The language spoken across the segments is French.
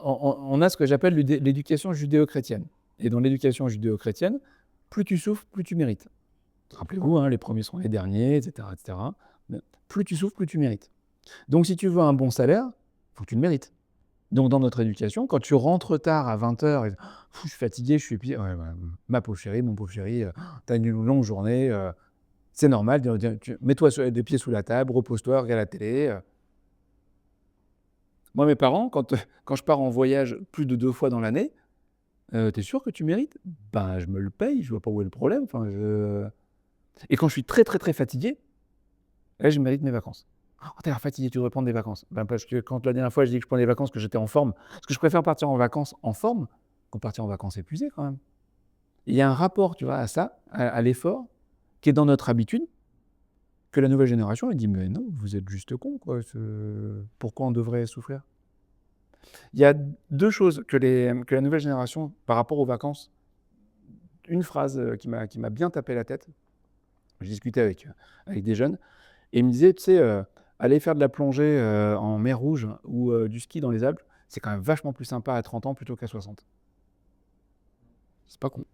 on a ce que j'appelle l'éducation judéo-chrétienne. Et dans l'éducation judéo-chrétienne, plus tu souffres, plus tu mérites. Rappelez-vous, hein, les premiers seront les derniers, etc., etc. Mais plus tu souffres, plus tu mérites. Donc, si tu veux un bon salaire, il faut que tu le mérites. Donc, dans notre éducation, quand tu rentres tard à 20h, et je suis fatigué, je suis épuisé, ouais, ma pauvre chérie, mon pauvre chéri, tu as une longue journée, c'est normal, mets-toi des pieds sous la table, repose-toi, regarde la télé. Moi, mes parents, quand je pars en voyage plus de 2 fois dans l'année, t'es sûr que tu mérites? Ben, je me le paye, je vois pas où est le problème. Enfin, et quand je suis très, très, très fatigué, là, je mérite mes vacances. «Oh, tu as l'air fatigué, tu devrais prendre des vacances». Ben, parce que quand la dernière fois, j'ai dit que je prenais des vacances, que j'étais en forme, parce que je préfère partir en vacances en forme que partir en vacances épuisé quand même. Il y a un rapport, tu vois, à ça, à l'effort, qui est dans notre habitude, que la nouvelle génération, elle dit: «Mais non, vous êtes juste cons, quoi, pourquoi on devrait souffrir?» Il y a 2 choses que la nouvelle génération, par rapport aux vacances, une phrase, qui m'a bien tapé la tête. Je discutais avec des jeunes et ils me disaient: «Tu sais, aller faire de la plongée, en mer Rouge ou, du ski dans les Alpes, c'est quand même vachement plus sympa à 30 ans plutôt qu'à 60». C'est pas con,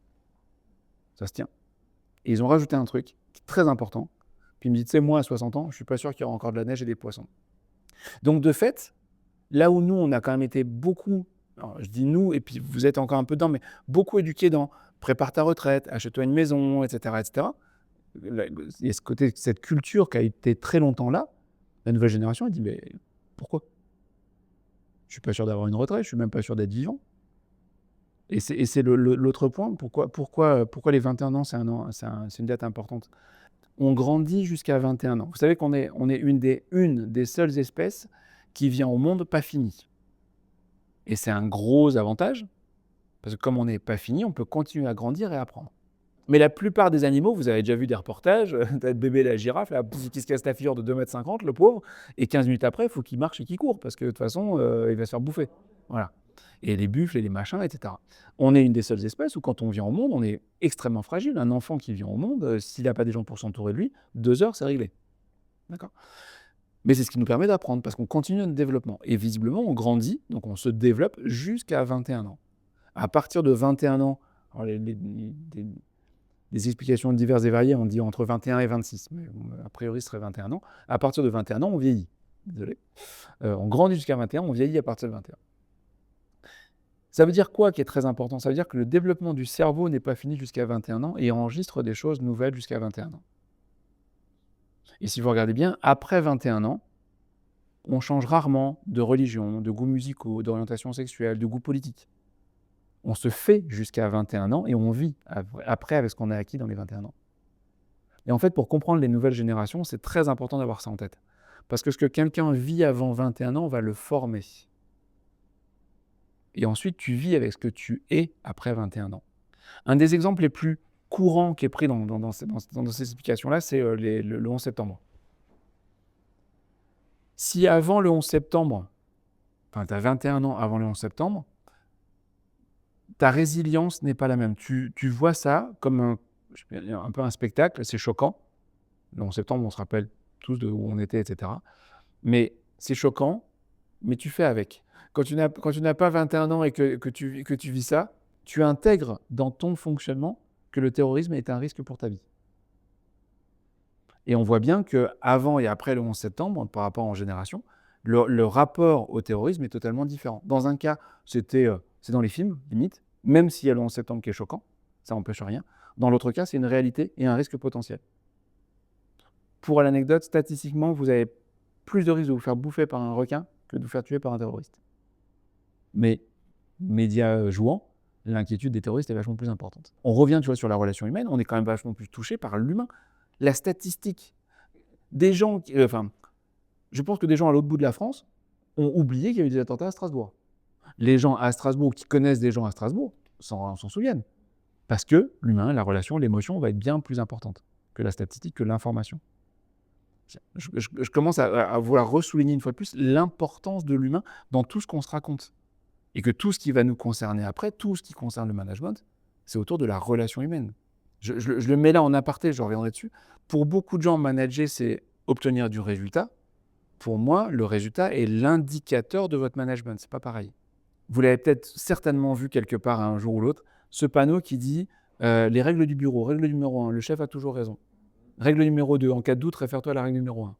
ça se tient. Et ils ont rajouté un truc qui est très important. Puis ils me disent: «Tu sais, moi, à 60 ans, je suis pas sûr qu'il y aura encore de la neige et des poissons». Donc de fait, là où nous, on a quand même été beaucoup, alors je dis nous et puis vous êtes encore un peu dedans, mais beaucoup éduqués dans: «Prépare ta retraite, achète-toi une maison» et cetera et cetera. Il y a ce côté, cette culture qui a été très longtemps là. La nouvelle génération, elle dit: «Mais pourquoi? Je suis pas sûr d'avoir une retraite, je suis même pas sûr d'être vivant». Et c'est l'autre point. Pourquoi les 21 ans, c'est une date importante? On grandit jusqu'à 21 ans. Vous savez qu'on est une des seules espèces qui vient au monde pas finie. Et c'est un gros avantage, parce que comme on n'est pas fini, on peut continuer à grandir et à apprendre. Mais la plupart des animaux, vous avez déjà vu des reportages, tu as le bébé la girafe, là, qui se casse la figure de 2,50 m, le pauvre, et 15 minutes après, il faut qu'il marche et qu'il court, parce que de toute façon, il va se faire bouffer. Voilà. Et les buffles et les machins, etc. On est une des seules espèces où, quand on vient au monde, on est extrêmement fragile. Un enfant qui vient au monde, s'il n'a pas des gens pour s'entourer de lui, 2 heures, c'est réglé. D'accord? Mais c'est ce qui nous permet d'apprendre, parce qu'on continue notre développement. Et visiblement, on grandit, donc on se développe jusqu'à 21 ans. À partir de 21 ans, alors des explications diverses et variées, on dit entre 21 et 26, mais a priori ce serait 21 ans. À partir de 21 ans, on vieillit. Désolé. On grandit jusqu'à 21, on vieillit à partir de 21. Ça veut dire quoi qui est très important? Ça veut dire que le développement du cerveau n'est pas fini jusqu'à 21 ans et enregistre des choses nouvelles jusqu'à 21 ans. Et si vous regardez bien, après 21 ans, on change rarement de religion, de goûts musicaux, d'orientation sexuelle, de goût politique. On se fait jusqu'à 21 ans et on vit après avec ce qu'on a acquis dans les 21 ans. Et en fait, pour comprendre les nouvelles générations, c'est très important d'avoir ça en tête. Parce que ce que quelqu'un vit avant 21 ans va le former. Et ensuite, tu vis avec ce que tu es après 21 ans. Un des exemples les plus courants qui est pris dans ces explications-là, c'est le 11 septembre. Si avant le 11 septembre, enfin, tu as 21 ans avant le 11 septembre, ta résilience n'est pas la même. Tu vois ça comme un peu un spectacle, c'est choquant. Le 11 septembre, on se rappelle tous de où on était, etc. Mais c'est choquant, mais tu fais avec. Quand tu n'as pas 21 ans et que tu vis ça, tu intègres dans ton fonctionnement que le terrorisme est un risque pour ta vie. Et on voit bien qu'avant et après le 11 septembre, par rapport en génération, le rapport au terrorisme est totalement différent. Dans un cas, c'est dans les films, limite, même s'il y a le 11 septembre qui est choquant, ça n'empêche rien. Dans l'autre cas, c'est une réalité et un risque potentiel. Pour l'anecdote, statistiquement, vous avez plus de risques de vous faire bouffer par un requin que de vous faire tuer par un terroriste. Mais, médias jouant, l'inquiétude des terroristes est vachement plus importante. On revient, tu vois, sur la relation humaine, on est quand même vachement plus touché par l'humain. La statistique des gens, je pense que des gens à l'autre bout de la France ont oublié qu'il y a eu des attentats à Strasbourg. Les gens à Strasbourg qui connaissent des gens à Strasbourg s'en souviennent. Parce que l'humain, la relation, l'émotion va être bien plus importante que la statistique, que l'information. Je commence à vouloir ressouligner une fois de plus l'importance de l'humain dans tout ce qu'on se raconte. Et que tout ce qui va nous concerner après, tout ce qui concerne le management, c'est autour de la relation humaine. Je le mets là en aparté, je reviendrai dessus. Pour beaucoup de gens, manager, c'est obtenir du résultat. Pour moi, le résultat est l'indicateur de votre management. C'est pas pareil. Vous l'avez peut-être certainement vu quelque part un jour ou l'autre, ce panneau qui dit les règles du bureau, règle numéro 1, le chef a toujours raison. Règle numéro 2, en cas de doute, réfère-toi à la règle numéro 1.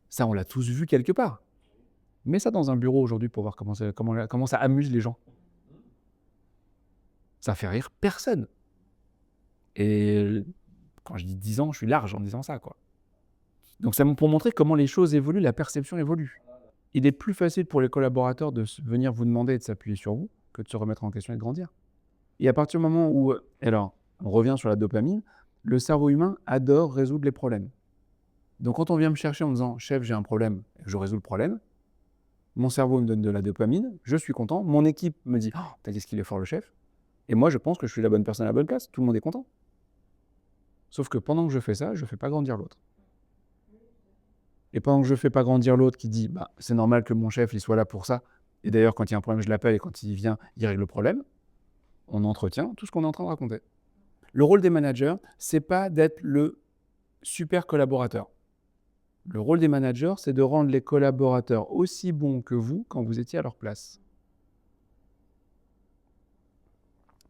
Ça, on l'a tous vu quelque part. Mets ça dans un bureau aujourd'hui pour voir comment ça amuse les gens. Ça fait rire personne. Et quand je dis 10 ans, je suis large en disant ça, quoi. Donc c'est pour montrer comment les choses évoluent, la perception évolue. Il est plus facile pour les collaborateurs de venir vous demander et de s'appuyer sur vous que de se remettre en question et de grandir. Et à partir du moment où, alors, on revient sur la dopamine, le cerveau humain adore résoudre les problèmes. Donc quand on vient me chercher en me disant « Chef, j'ai un problème », et que je résous le problème, mon cerveau me donne de la dopamine, je suis content, mon équipe me dit « Oh, t'as dit ce qu'il est fort le chef », et moi je pense que je suis la bonne personne à la bonne place, tout le monde est content. Sauf que pendant que je fais ça, je ne fais pas grandir l'autre. Et pendant que je ne fais pas grandir l'autre qui dit bah, « c'est normal que mon chef il soit là pour ça », et d'ailleurs quand il y a un problème je l'appelle et quand il vient, il règle le problème, on entretient tout ce qu'on est en train de raconter. Le rôle des managers, c'est pas d'être le super collaborateur. Le rôle des managers, c'est de rendre les collaborateurs aussi bons que vous quand vous étiez à leur place.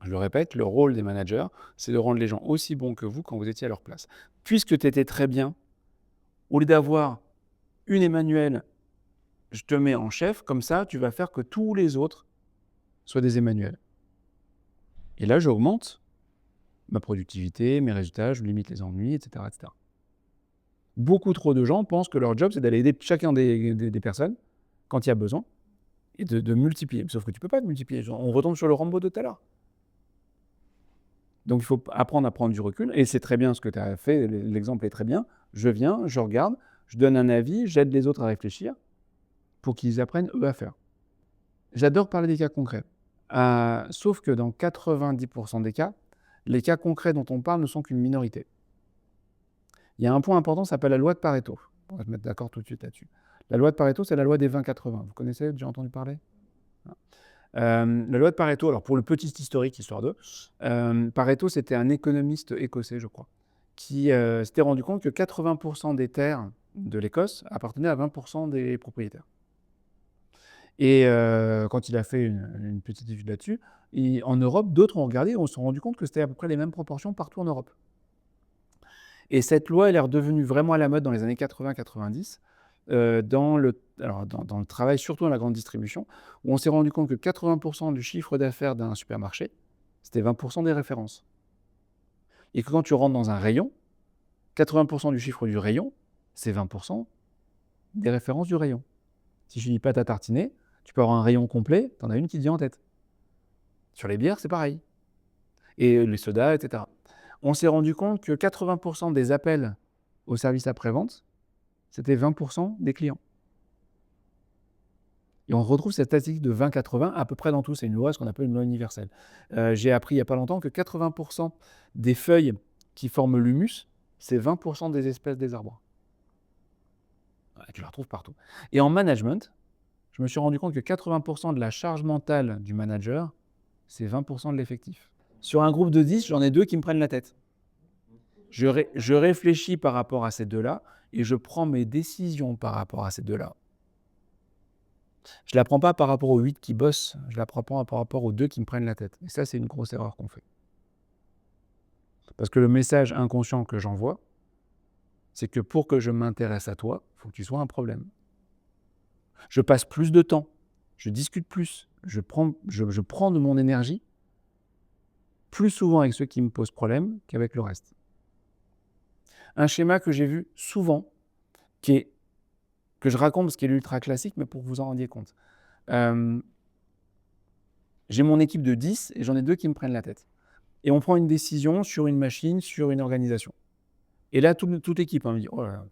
Je le répète, le rôle des managers, c'est de rendre les gens aussi bons que vous quand vous étiez à leur place. Puisque tu étais très bien, au lieu d'avoir une Emmanuel, je te mets en chef, comme ça, tu vas faire que tous les autres soient des Emmanuel. Et là, j'augmente ma productivité, mes résultats, je limite les ennuis, etc., etc. Beaucoup trop de gens pensent que leur job, c'est d'aller aider chacun des personnes quand il y a besoin et de multiplier. Sauf que tu ne peux pas te multiplier. On retombe sur le Rambo de tout à l'heure. Donc, il faut apprendre à prendre du recul. Et c'est très bien ce que tu as fait. L'exemple est très bien. Je viens, je regarde, je donne un avis, j'aide les autres à réfléchir pour qu'ils apprennent, eux, à faire. J'adore parler des cas concrets. Sauf que dans 90% des cas, les cas concrets dont on parle ne sont qu'une minorité. Il y a un point important, ça s'appelle la loi de Pareto. On va se mettre d'accord tout de suite là-dessus. La loi de Pareto, c'est la loi des 20-80. Vous connaissez, déjà entendu parler ? La loi de Pareto, alors pour le petit historique, histoire d'eux, Pareto, c'était un économiste écossais, je crois, qui s'était rendu compte que 80% des terres de l'Écosse appartenaient à 20% des propriétaires. Et quand il a fait une petite étude là-dessus, en Europe, d'autres ont regardé et on s'est rendu compte que c'était à peu près les mêmes proportions partout en Europe. Et cette loi, elle est redevenue vraiment à la mode dans les années 80-90, dans le travail, surtout dans la grande distribution, où on s'est rendu compte que 80% du chiffre d'affaires d'un supermarché, c'était 20% des références. Et que quand tu rentres dans un rayon, 80% du chiffre du rayon, c'est 20% des références du rayon. Si je dis pâte à tartiner, tu peux avoir un rayon complet, tu en as une qui te vient en tête. Sur les bières, c'est pareil. Et les sodas, etc. On s'est rendu compte que 80% des appels au service après-vente, c'était 20% des clients. Et on retrouve cette statistique de 20-80 à peu près dans tout. C'est une loi, ce qu'on appelle une loi universelle. J'ai appris il n'y a pas longtemps que 80% des feuilles qui forment l'humus, c'est 20% des espèces des arbres. Tu la retrouves partout. Et en management, je me suis rendu compte que 80% de la charge mentale du manager, c'est 20% de l'effectif. Sur un groupe de 10, j'en ai 2 qui me prennent la tête. Je réfléchis par rapport à ces 2-là et je prends mes décisions par rapport à ces 2-là. Je ne la prends pas par rapport aux 8 qui bossent, je la prends pas par rapport aux 2 qui me prennent la tête. Et ça, c'est une grosse erreur qu'on fait. Parce que le message inconscient que j'envoie, c'est que pour que je m'intéresse à toi, il faut que tu sois un problème. Je passe plus de temps, je discute plus, je prends de mon énergie plus souvent avec ceux qui me posent problème qu'avec le reste. Un schéma que j'ai vu souvent, que je raconte parce qu'il est ultra classique, mais pour que vous en rendiez compte. J'ai mon équipe de 10 et j'en ai 2 qui me prennent la tête. Et on prend une décision sur une machine, sur une organisation. Et là, toute l'équipe me dit « Oh là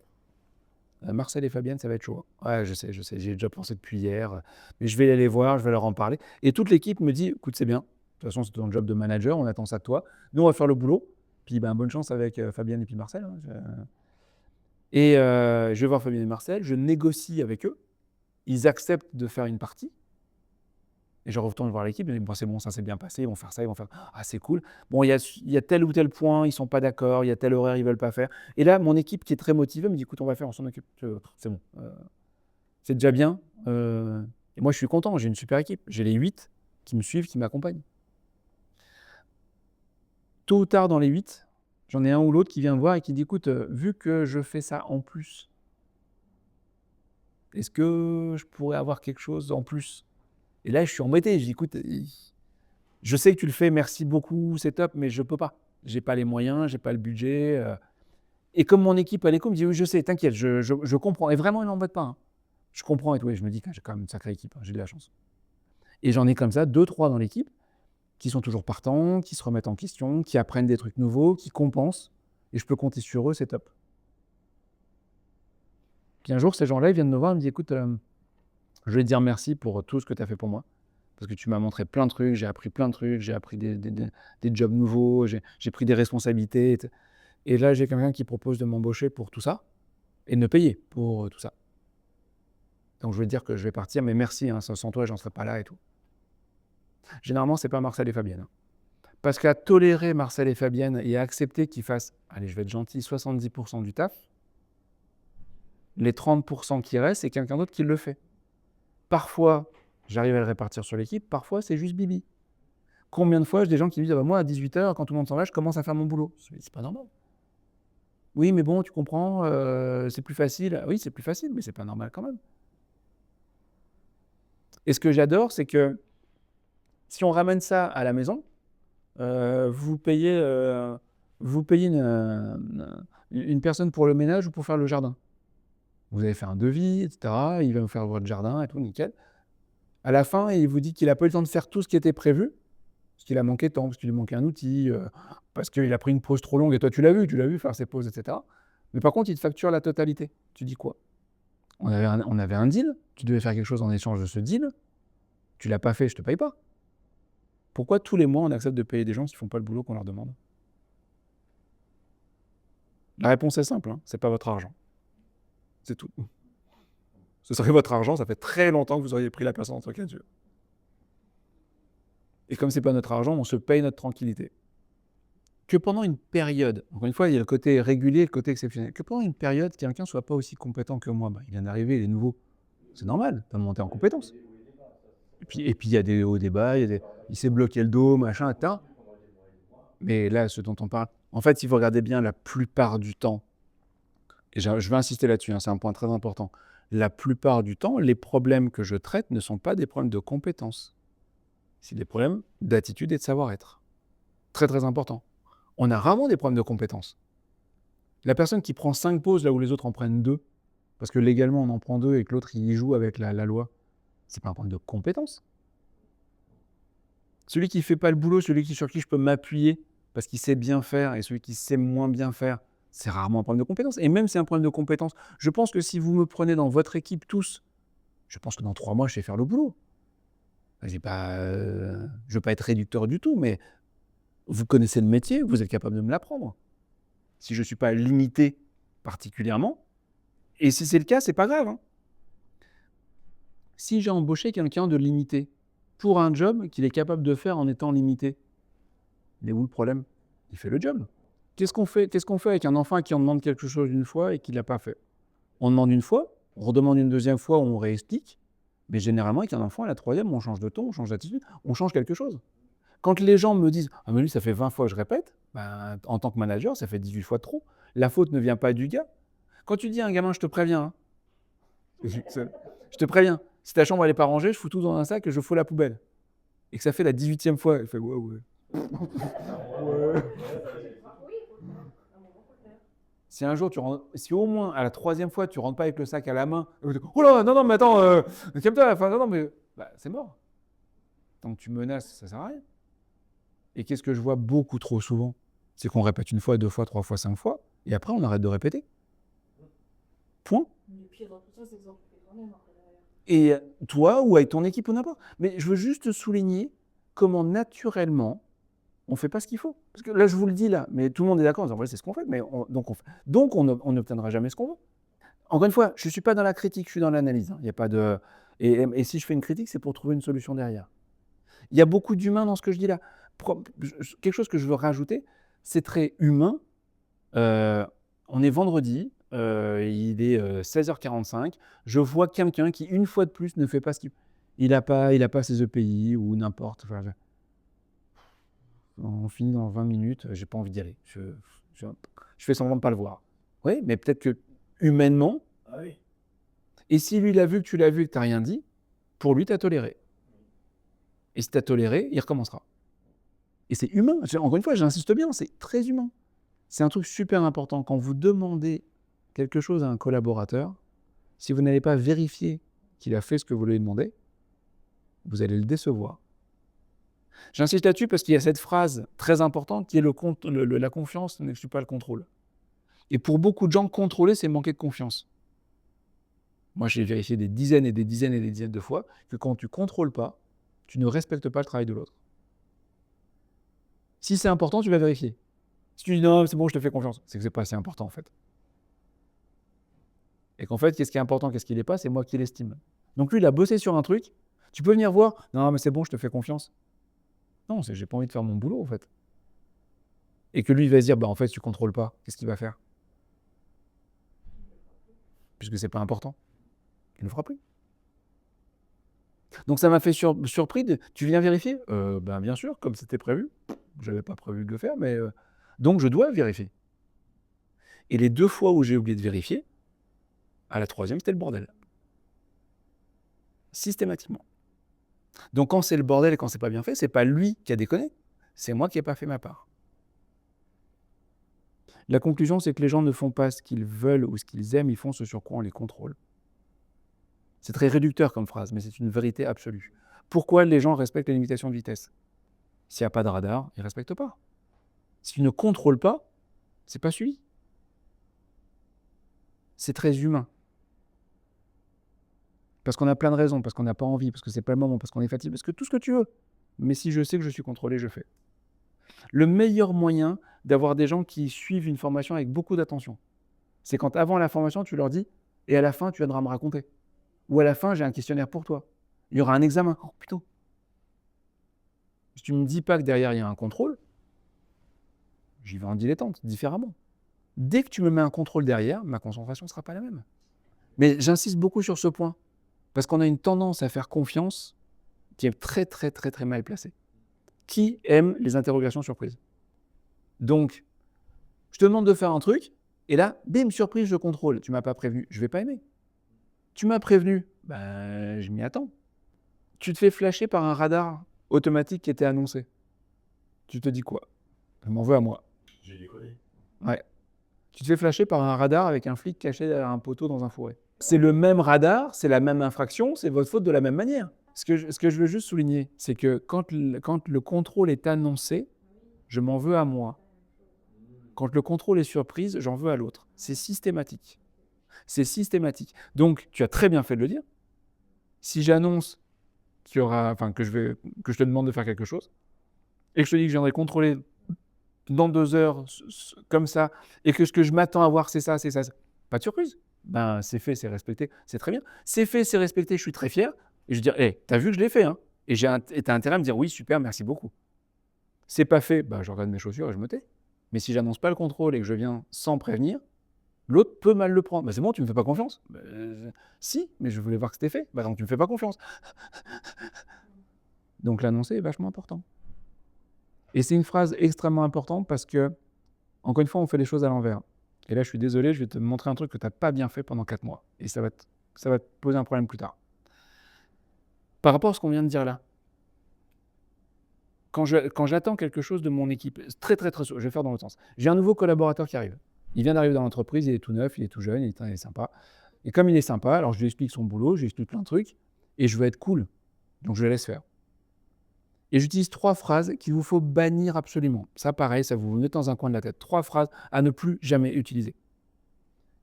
là, Marcel et Fabienne, ça va être chaud. » Ouais, je sais, j'ai déjà pensé depuis hier, mais je vais aller les voir, je vais leur en parler. Et toute l'équipe me dit « Écoute, c'est bien. De toute façon, c'est ton job de manager, on attend ça de toi. Nous, on va faire le boulot. Puis bonne chance avec Fabienne et puis Marcel. Hein, Et je vais voir Fabienne et Marcel, je négocie avec eux. Ils acceptent de faire une partie. Et je retourne voir l'équipe, et bon, c'est bon, ça s'est bien passé, ils vont faire ça, ils vont faire « Ah, c'est cool. Bon, il y a tel ou tel point, ils ne sont pas d'accord, il y a tel horaire, ils ne veulent pas faire. » Et là, mon équipe qui est très motivée me dit « Écoute, on va faire, on s'en occupe. C'est bon. C'est déjà bien. Et moi, je suis content, j'ai une super équipe. J'ai les 8 qui me suivent, qui m'accompagnent. Tôt ou tard, dans les 8, j'en ai un ou l'autre qui vient me voir et qui dit: «Écoute, vu que je fais ça en plus, est-ce que je pourrais avoir quelque chose en plus?» Et là, je suis embêté. Je dis: «Écoute, je sais que tu le fais, merci beaucoup, c'est top, mais je peux pas. J'ai pas les moyens, j'ai pas le budget». Et comme mon équipe à l'éco me dit: «Oui, je sais, t'inquiète, je comprends». Et vraiment, il m'embête pas, hein. Je comprends et tout. Et je me dis que j'ai quand même une sacrée équipe, hein, j'ai de la chance. Et j'en ai comme ça 2-3 dans l'équipe qui sont toujours partants, qui se remettent en question, qui apprennent des trucs nouveaux, qui compensent. Et je peux compter sur eux, c'est top. Puis un jour, ces gens-là, ils viennent me voir, ils me disent: «Écoute, je voulais te dire merci pour tout ce que tu as fait pour moi. Parce que tu m'as montré plein de trucs, j'ai appris plein de trucs, j'ai appris des jobs nouveaux, j'ai pris des responsabilités. Et là, j'ai quelqu'un qui propose de m'embaucher pour tout ça et de me payer pour tout ça. Donc je veux te dire que je vais partir, mais merci, hein, sans toi, j'en serais pas là et tout». Généralement, c'est pas Marcel et Fabienne, hein. Parce qu'à tolérer Marcel et Fabienne et à accepter qu'ils fassent, allez, je vais être gentil, 70% du taf, les 30% qui restent, c'est quelqu'un d'autre qui le fait. Parfois, j'arrive à le répartir sur l'équipe, parfois, c'est juste Bibi. Combien de fois j'ai des gens qui me disent: «Ah bah moi, à 18h, quand tout le monde s'en va, je commence à faire mon boulot». C'est pas normal. «Oui, mais bon, tu comprends, c'est plus facile». Oui, c'est plus facile, mais c'est pas normal quand même. Et ce que j'adore, c'est que si on ramène ça à la maison, vous payez une personne pour le ménage ou pour faire le jardin. Vous avez fait un devis, et cetera. Il va vous faire votre jardin et tout, nickel. À la fin, il vous dit qu'il a pas eu le temps de faire tout ce qui était prévu, parce qu'il a manqué de temps, parce qu'il lui manquait un outil, parce qu'il a pris une pause trop longue et toi tu l'as vu faire ses pauses, et cetera. Mais par contre, il te facture la totalité. Tu dis quoi? On avait un deal, tu devais faire quelque chose en échange de ce deal, tu l'as pas fait, je te paye pas. Pourquoi tous les mois on accepte de payer des gens qui font pas le boulot qu'on leur demande? La réponse est simple, hein, c'est pas votre argent. C'est tout. Ce serait votre argent, ça fait très longtemps que vous auriez pris la personne entre quatre yeux. Et comme c'est pas notre argent, on se paye notre tranquillité. Que pendant une période, encore une fois, il y a le côté régulier et le côté exceptionnel, que pendant une période, quelqu'un soit pas aussi compétent que moi, il vient d'arriver, il est nouveau. C'est normal, tu vas monter en compétence. Et puis il y a des hauts, des bas, il s'est bloqué le dos, machin, etc. Mais là, ce dont on parle, en fait, si vous regardez bien, la plupart du temps, et je vais insister là-dessus, hein, c'est un point très important, la plupart du temps, les problèmes que je traite ne sont pas des problèmes de compétences. C'est des problèmes d'attitude et de savoir-être. Très, très important. On a rarement des problèmes de compétences. La personne qui prend 5 pauses là où les autres en prennent 2, parce que légalement on en prend 2 et que l'autre il y joue avec la loi, c'est pas un problème de compétence. Celui qui fait pas le boulot, sur qui je peux m'appuyer parce qu'il sait bien faire, et celui qui sait moins bien faire, c'est rarement un problème de compétence. Et même si c'est un problème de compétence, je pense que si vous me prenez dans votre équipe tous, je pense que dans 3 mois je sais faire le boulot. Je veux pas être réducteur du tout, mais vous connaissez le métier, vous êtes capable de me l'apprendre. Si je ne suis pas limité particulièrement, et si c'est le cas, c'est pas grave, hein. Si j'ai embauché quelqu'un de limité pour un job qu'il est capable de faire en étant limité, il est où le problème? Il fait le job. Qu'est-ce qu'on fait avec un enfant à qui on demande quelque chose une fois et qu'il l'a pas fait? On demande une fois, on redemande une deuxième fois, on réexplique, mais généralement avec un enfant, à la troisième, on change de ton, on change d'attitude, on change quelque chose. Quand les gens me disent: «Ah mais lui, ça fait 20 fois que je répète», ben, en tant que manager, ça fait 18 fois de trop. La faute ne vient pas du gars. Quand tu dis à un gamin: «Je te préviens, hein, je te préviens, si ta chambre elle est pas rangée, je fous tout dans un sac et je fous la poubelle», et que ça fait la 18e fois, il fait: «Ouais, ouais». Ouais. Si un jour si au moins à la 3e fois tu rentres pas avec le sac à la main, «Oh là, non, non, mais attends, calme-toi, enfin, non, non, mais», bah, c'est mort. Tant que tu menaces, ça sert à rien. Et qu'est-ce que je vois beaucoup trop souvent? C'est qu'on répète 1 fois, 2 fois, 3 fois, 5 fois, et après on arrête de répéter. Point. Le pire dans tout ça, c'est que ça en fait toi-même après derrière. Et toi ou avec ton équipe ou n'importe. Mais je veux juste souligner comment naturellement on fait pas ce qu'il faut. Parce que là, je vous le dis là, mais tout le monde est d'accord en disant: «Ouais, c'est ce qu'on fait», mais on n'obtiendra jamais ce qu'on veut. Encore une fois, je suis pas dans la critique, je suis dans l'analyse, hein. Il y a pas de et si je fais une critique, c'est pour trouver une solution derrière. Il y a beaucoup d'humain dans ce que je dis là. Quelque chose que je veux rajouter, c'est très humain. On est vendredi, il est 16h45. Je vois quelqu'un qui, une fois de plus, ne fait pas ce qu'il. il a pas ses EPI ou n'importe. Enfin, on finit dans 20 minutes, j'ai pas envie d'y aller. Je fais semblant de pas le voir. Oui, mais peut-être que humainement, Ah oui. et si lui, il a vu que tu l'as vu et que tu n'as rien dit, pour lui, tu as toléré. Et si tu as toléré, il recommencera. Et c'est humain. Encore une fois, j'insiste bien, c'est très humain. C'est un truc super important. Quand vous demandez quelque chose à un collaborateur, si vous n'allez pas vérifier qu'il a fait ce que vous lui demandez, vous allez le décevoir. J'insiste là-dessus parce qu'il y a cette phrase très importante qui est la confiance n'exclut pas le contrôle. Et pour beaucoup de gens, contrôler, c'est manquer de confiance. Moi, j'ai vérifié des dizaines et des dizaines et des dizaines de fois que quand tu ne contrôles pas, tu ne respectes pas le travail de l'autre. Si c'est important, tu vas vérifier. Si tu dis non, c'est bon, je te fais confiance, c'est que c'est pas assez important en fait. Et qu'en fait, qu'est-ce qui est important, qu'est-ce qui n'est pas, c'est moi qui l'estime. Donc lui, il a bossé sur un truc, tu peux venir voir, non mais c'est bon, je te fais confiance. Non, c'est j'ai pas envie de faire mon boulot en fait. Et que lui, il va se dire, bah en fait, tu contrôles pas, qu'est-ce qu'il va faire? Puisque c'est pas important. Il ne le fera plus. Donc ça m'a fait surpris de, tu viens vérifier? Ben bien sûr, comme c'était prévu. J'avais pas prévu de le faire, mais donc je dois vérifier. Et les 2 fois où j'ai oublié de vérifier, à la 3e, c'était le bordel. Systématiquement. Donc quand c'est le bordel et quand c'est pas bien fait, c'est pas lui qui a déconné, c'est moi qui n'ai pas fait ma part. La conclusion, c'est que les gens ne font pas ce qu'ils veulent ou ce qu'ils aiment, ils font ce sur quoi on les contrôle. C'est très réducteur comme phrase, mais c'est une vérité absolue. Pourquoi les gens respectent les limitations de vitesse? S'il n'y a pas de radar, ils ne respectent pas. Si tu ne contrôles pas, c'est pas suivi. C'est très humain. Parce qu'on a plein de raisons, parce qu'on n'a pas envie, parce que c'est pas le moment, parce qu'on est fatigué, parce que tout ce que tu veux. Mais si je sais que je suis contrôlé, je fais. Le meilleur moyen d'avoir des gens qui suivent une formation avec beaucoup d'attention, c'est quand avant la formation, tu leur dis, et à la fin, tu viendras me raconter. Ou à la fin, j'ai un questionnaire pour toi. Il y aura un examen. Oh putain. Si tu ne me dis pas que derrière, il y a un contrôle, j'y vais en dilettante, différemment. Dès que tu me mets un contrôle derrière, ma concentration ne sera pas la même. Mais j'insiste beaucoup sur ce point, parce qu'on a une tendance à faire confiance qui est très, très, très, très mal placée. Qui aime les interrogations surprises? Donc, je te demande de faire un truc, et là, bim, surprise, je contrôle. Tu ne m'as pas prévenu, je ne vais pas aimer. Tu m'as prévenu, ben, je m'y attends. Tu te fais flasher par un radar automatique qui était annoncé. Tu te dis quoi? Je m'en veux à moi. J'ai déconné. Ouais. Tu te fais flasher par un radar avec un flic caché derrière un poteau dans un fourré. C'est le même radar, c'est la même infraction, c'est votre faute de la même manière. Ce que je veux juste souligner, c'est que quand le contrôle est annoncé, je m'en veux à moi. Quand le contrôle est surprise, j'en veux à l'autre. C'est systématique. C'est systématique. Donc, tu as très bien fait de le dire. Si j'annonce qu'il y aura, que je te demande de faire quelque chose, et que je te dis que je viendrai contrôler dans 2 heures, comme ça, et que ce que je m'attends à voir, c'est ça, pas de surprise. Ben, c'est fait, c'est respecté, c'est très bien. C'est fait, c'est respecté, je suis très fier. Et je dis, hey, t'as vu que je l'ai fait, hein? Et t'as intérêt à me dire, oui, super, merci beaucoup. C'est pas fait, ben, je regarde mes chaussures et je me tais. Mais si j'annonce pas le contrôle et que je viens sans prévenir, l'autre peut mal le prendre. Ben, c'est bon, tu me fais pas confiance? Si, mais je voulais voir que c'était fait. Ben, donc tu me fais pas confiance. Donc l'annoncer est vachement important. Et c'est une phrase extrêmement importante parce que, encore une fois, on fait les choses à l'envers. Et là, je suis désolé, je vais te montrer un truc que tu n'as pas bien fait pendant 4 mois. Et ça va te poser un problème plus tard. Par rapport à ce qu'on vient de dire là, quand j'attends quelque chose de mon équipe, très très très je vais faire dans l'autre sens. J'ai un nouveau collaborateur qui arrive. Il vient d'arriver dans l'entreprise, il est tout neuf, il est tout jeune, il est sympa. Et comme il est sympa, alors je lui explique son boulot, je lui explique plein de trucs, et je veux être cool. Donc je le laisse faire. Et j'utilise 3 phrases qu'il vous faut bannir absolument. Ça, pareil, ça vous met dans un coin de la tête. 3 phrases à ne plus jamais utiliser.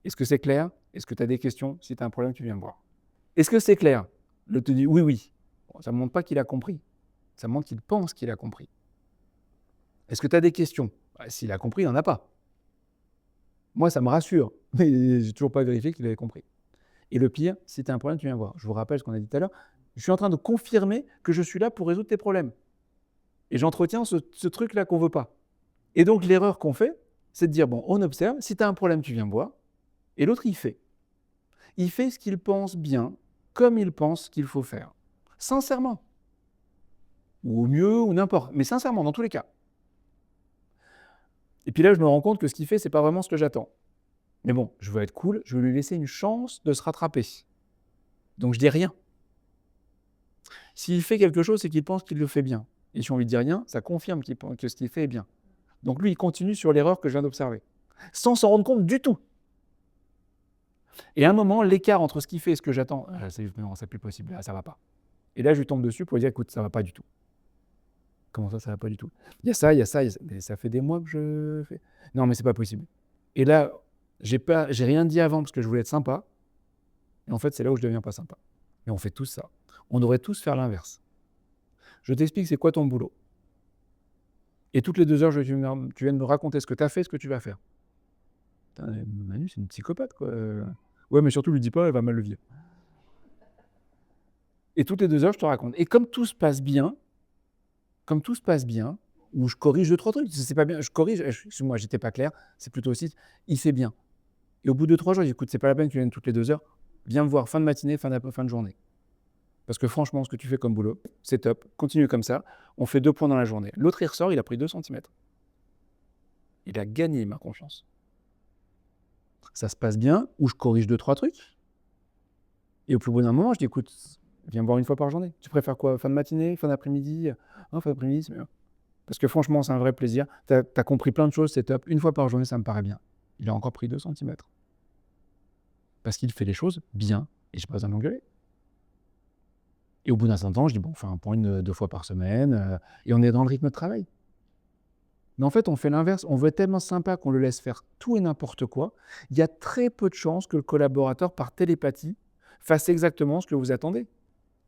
Est-ce que c'est clair? Est-ce que tu as des questions? Si tu as un problème, tu viens me voir. Est-ce que c'est clair? Le te dit oui, oui. Bon, ça ne montre pas qu'il a compris. Ça montre qu'il pense qu'il a compris. Est-ce que tu as des questions? S'il a compris, il n'en a pas. Moi, ça me rassure, mais j'ai toujours pas vérifié qu'il avait compris. Et le pire, si tu as un problème, tu viens voir. Je vous rappelle ce qu'on a dit tout à l'heure. Je suis en train de confirmer que je suis là pour résoudre tes problèmes. Et j'entretiens ce truc-là qu'on ne veut pas. Et donc, l'erreur qu'on fait, c'est de dire, bon, on observe, si tu as un problème, tu viens me voir. Et l'autre, il fait. Il fait ce qu'il pense bien, comme il pense qu'il faut faire. Sincèrement. Ou au mieux, ou n'importe. Mais sincèrement, dans tous les cas. Et puis là, je me rends compte que ce qu'il fait, c'est pas vraiment ce que j'attends. Mais bon, je veux être cool, je veux lui laisser une chance de se rattraper. Donc je dis rien. S'il fait quelque chose, c'est qu'il pense qu'il le fait bien. Et si on lui dit rien, ça confirme que ce qu'il fait est bien. Donc lui, il continue sur l'erreur que je viens d'observer, sans s'en rendre compte du tout. Et à un moment, l'écart entre ce qu'il fait et ce que j'attends, c'est plus possible, là, ça va pas. Et là, je lui tombe dessus pour lui dire, écoute, ça va pas du tout. Comment ça va pas du tout? Il y a ça, il y a ça, mais ça fait des mois que je fais. Non, mais c'est pas possible. Et là, j'ai rien dit avant parce que je voulais être sympa. Et en fait, c'est là où je deviens pas sympa. Et on fait tous ça. On devrait tous faire l'inverse. Je t'explique c'est quoi ton boulot. Et toutes les 2 heures, tu viens de me raconter ce que tu as fait, ce que tu vas faire. Putain, Manu, c'est une psychopathe, quoi. Ouais, mais surtout, lui dis pas, elle va mal le vivre. Et toutes les 2 heures, je te raconte. Et comme tout se passe bien, où je corrige 2-3 trucs, si c'est pas bien, je corrige, excuse-moi, j'étais pas clair, c'est plutôt aussi, il fait bien. Et au bout de 3 jours, je dis, écoute, c'est pas la peine que tu viennes toutes les 2 heures, viens me voir fin de matinée, fin de journée. Parce que franchement, ce que tu fais comme boulot, c'est top, continue comme ça, on fait 2 points dans la journée. L'autre, il ressort, il a pris 2 cm. Il a gagné ma confiance. Ça se passe bien, ou je corrige 2-3 trucs. Et au plus bout d'un moment, je dis, écoute, viens me voir une fois par journée. Tu préfères quoi? Fin de matinée, fin d'après-midi? Non, fin d'après-midi, c'est bien. Parce que franchement, c'est un vrai plaisir. T'as compris plein de choses, c'est top. Une fois par journée, ça me paraît bien. Il a encore pris 2 cm. Parce qu'il fait les choses bien, et j'ai pas besoin de l'engueuler. Et au bout d'un certain temps, je dis, bon, on fait un point 2 fois par semaine, et on est dans le rythme de travail. Mais en fait, on fait l'inverse. On veut être tellement sympa qu'on le laisse faire tout et n'importe quoi. Il y a très peu de chances que le collaborateur, par télépathie, fasse exactement ce que vous attendez.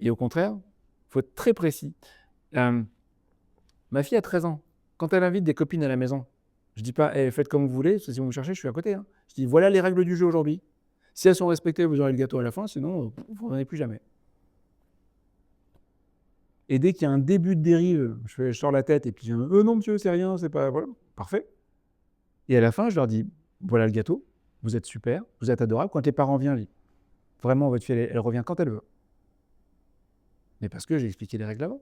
Et au contraire, il faut être très précis. Ma fille a 13 ans. Quand elle invite des copines à la maison, je ne dis pas hey, « faites comme vous voulez, si vous me cherchez, je suis à côté. » Je dis « voilà les règles du jeu aujourd'hui. Si elles sont respectées, vous aurez le gâteau à la fin, sinon, vous n'en avez plus jamais. » Et dès qu'il y a un début de dérive, je sors la tête et puis je dis « non monsieur, c'est rien, c'est pas... » Voilà, parfait. Et à la fin, je leur dis « voilà le gâteau, vous êtes super, vous êtes adorables. Quand les parents viennent, vraiment, votre fille, elle revient quand elle veut. » Mais parce que j'ai expliqué les règles avant.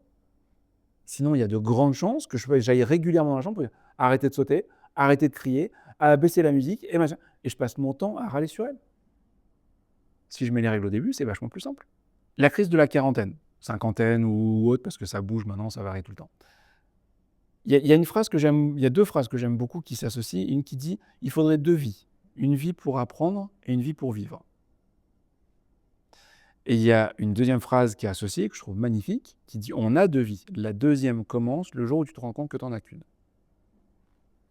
Sinon, il y a de grandes chances que j'aille régulièrement dans la chambre pour dire « arrêtez de sauter, arrêtez de crier, à baisser la musique, et machin. » Et je passe mon temps à râler sur elle. Si je mets les règles au début, c'est vachement plus simple. La crise de la quarantaine, cinquantaine ou autre, parce que ça bouge maintenant, ça varie tout le temps. Il y a 2 phrases que j'aime beaucoup qui s'associent. Une qui dit « il faudrait 2 vies, une vie pour apprendre et une vie pour vivre ». Et il y a une deuxième phrase qui est associée, que je trouve magnifique, qui dit « on a 2 vies. La deuxième commence le jour où tu te rends compte que tu n'en as qu'une. »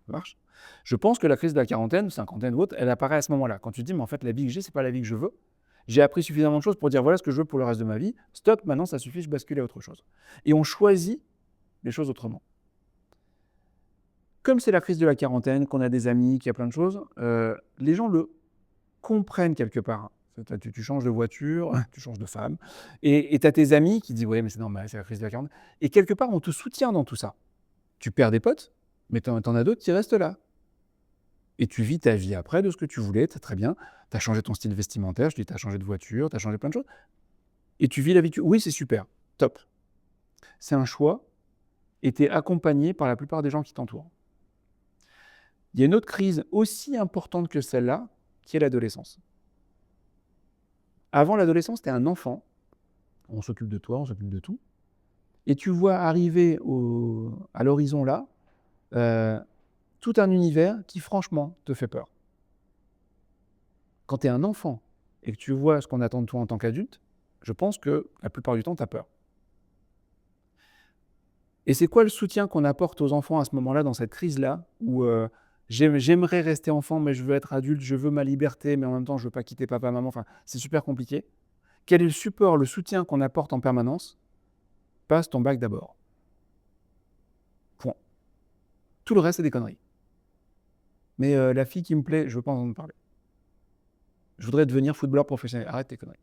Ça marche? Je pense que la crise de la quarantaine, cinquantaine ou autre, elle apparaît à ce moment-là. Quand tu te dis « mais en fait, la vie que j'ai, c'est pas la vie que je veux. J'ai appris suffisamment de choses pour dire voilà ce que je veux pour le reste de ma vie. Stop, maintenant ça suffit, je bascule à autre chose. » Et on choisit les choses autrement. Comme c'est la crise de la quarantaine, qu'on a des amis, qu'il y a plein de choses, les gens le comprennent quelque part. Tu changes de voiture, tu changes de femme, et tu as tes amis qui disent « ouais, mais c'est normal, c'est la crise de la quarantaine. » Et quelque part, on te soutient dans tout ça. Tu perds des potes, mais tu en as d'autres qui restent là. Et tu vis ta vie après de ce que tu voulais, c'est très bien. Tu as changé ton style vestimentaire, je dis, tu as changé de voiture, tu as changé plein de choses. Et tu vis la vie que oui, c'est super, top. C'est un choix, et tu es accompagné par la plupart des gens qui t'entourent. Il y a une autre crise aussi importante que celle-là, qui est l'adolescence. Avant l'adolescence, tu es un enfant, on s'occupe de toi, on s'occupe de tout, et tu vois arriver à l'horizon là, tout un univers qui franchement te fait peur. Quand tu es un enfant et que tu vois ce qu'on attend de toi en tant qu'adulte, je pense que la plupart du temps, tu as peur. Et c'est quoi le soutien qu'on apporte aux enfants à ce moment-là, dans cette crise-là, où j'aimerais rester enfant, mais je veux être adulte, je veux ma liberté, mais en même temps, je ne veux pas quitter papa, maman, enfin, c'est super compliqué. Quel est le support, le soutien qu'on apporte en permanence? Passe ton bac d'abord. Point. Tout le reste, c'est des conneries. Mais la fille qui me plaît, je ne veux pas en entendre parler. Je voudrais devenir footballeur professionnel. Arrête tes conneries.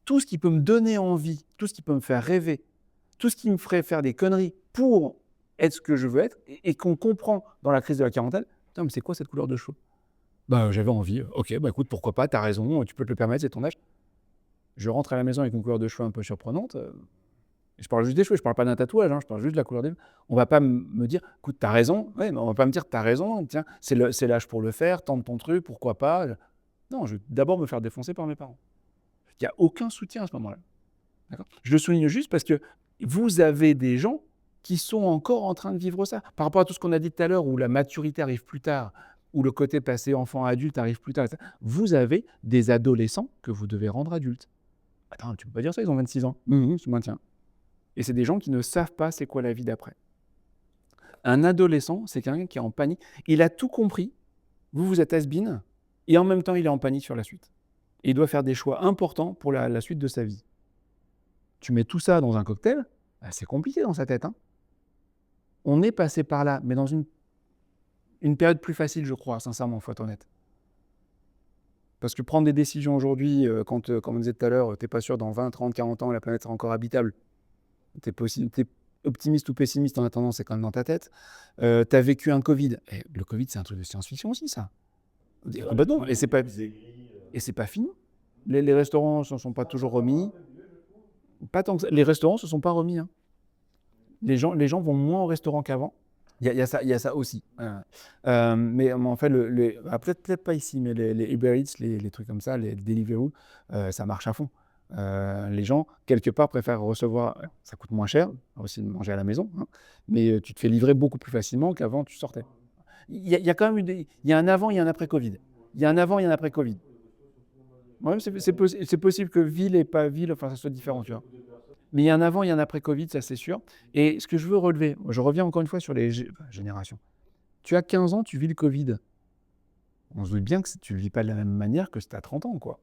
Tout ce qui peut me donner envie, tout ce qui peut me faire rêver, tout ce qui me ferait faire des conneries pour être ce que je veux être, et qu'on comprend dans la crise de la quarantaine, putain, mais c'est quoi cette couleur de cheveux? Bah, j'avais envie. Ok, bah écoute, pourquoi pas, t'as raison, tu peux te le permettre, c'est ton âge. Je rentre à la maison avec une couleur de cheveux un peu surprenante. Je parle juste des cheveux, je parle pas d'un tatouage, je parle juste de la couleur des cheveux. On va pas me dire, écoute, t'as raison. Ouais, mais on va pas me dire, t'as raison, tiens, c'est l'âge pour le faire, tente ton truc, pourquoi pas. Non, je vais d'abord me faire défoncer par mes parents. Il n'y a aucun soutien à ce moment-là. D'accord ? Je le souligne juste parce que vous avez des gens qui sont encore en train de vivre ça. Par rapport à tout ce qu'on a dit tout à l'heure, où la maturité arrive plus tard, où le côté passé enfant-adulte arrive plus tard, etc., vous avez des adolescents que vous devez rendre adultes. Attends, tu peux pas dire ça, ils ont 26 ans. Je maintiens. Et c'est des gens qui ne savent pas c'est quoi la vie d'après. Un adolescent, c'est quelqu'un qui est en panique. Il a tout compris. Vous êtes has-been, et en même temps, il est en panique sur la suite. Et il doit faire des choix importants pour la suite de sa vie. Tu mets tout ça dans un cocktail, c'est compliqué dans sa tête. On est passé par là, mais dans une période plus facile, je crois, sincèrement, il faut être honnête. Parce que prendre des décisions aujourd'hui, quand, comme on disait tout à l'heure, tu n'es pas sûr dans 20, 30, 40 ans, la planète sera encore habitable. Tu es optimiste ou pessimiste en attendant, c'est quand même dans ta tête. Tu as vécu un Covid. Et le Covid, c'est un truc de science-fiction aussi, ça. Bah non, et c'est pas fini. Les restaurants ne se sont pas toujours remis. Pas tant que ça. Les restaurants ne se sont pas remis. Les gens vont moins au restaurant qu'avant. Il y a ça aussi. Mais en fait, peut-être pas ici, mais les Uber Eats, les trucs comme ça, les Deliveroo, ça marche à fond. Les gens, quelque part, préfèrent recevoir. Ça coûte moins cher aussi de manger à la maison, mais tu te fais livrer beaucoup plus facilement qu'avant, tu sortais. Il y a quand même il y a un avant, il y a un après Covid. Il y a un avant, il y a un après Covid. Ouais, c'est possible que ville et pas ville, enfin, ça soit différent, tu vois. Mais il y a un avant, il y a un après Covid, ça c'est sûr. Et ce que je veux relever, je reviens encore une fois sur les générations. Tu as 15 ans, tu vis le Covid. On se doute bien que tu ne le vis pas de la même manière que si tu as 30 ans, quoi.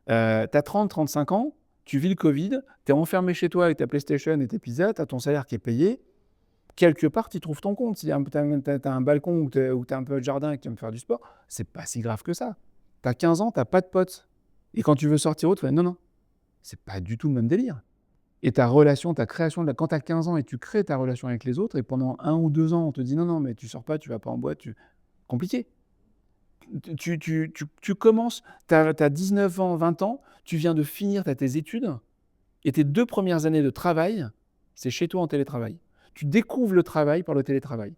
Tu as 30, 35 ans, tu vis le Covid, tu es enfermé chez toi avec ta PlayStation et tes pizzas, tu as ton salaire qui est payé. Quelque part, tu trouves ton compte. Si tu as un balcon ou tu as un peu de jardin et que tu aimes faire du sport, c'est pas si grave que ça. Tu as 15 ans, tu n'as pas de potes. Et quand tu veux sortir autre, tu fais non, c'est pas du tout le même délire. Et ta relation, ta création, quand tu as 15 ans et tu crées ta relation avec les autres, et pendant 1 ou 2 ans, on te dit non, mais tu sors pas, tu vas pas en boîte, compliqué. Tu commences, tu as 19 ans, 20 ans, tu viens de finir tes études, et tes 2 premières années de travail, c'est chez toi en télétravail. Tu découvres le travail par le télétravail.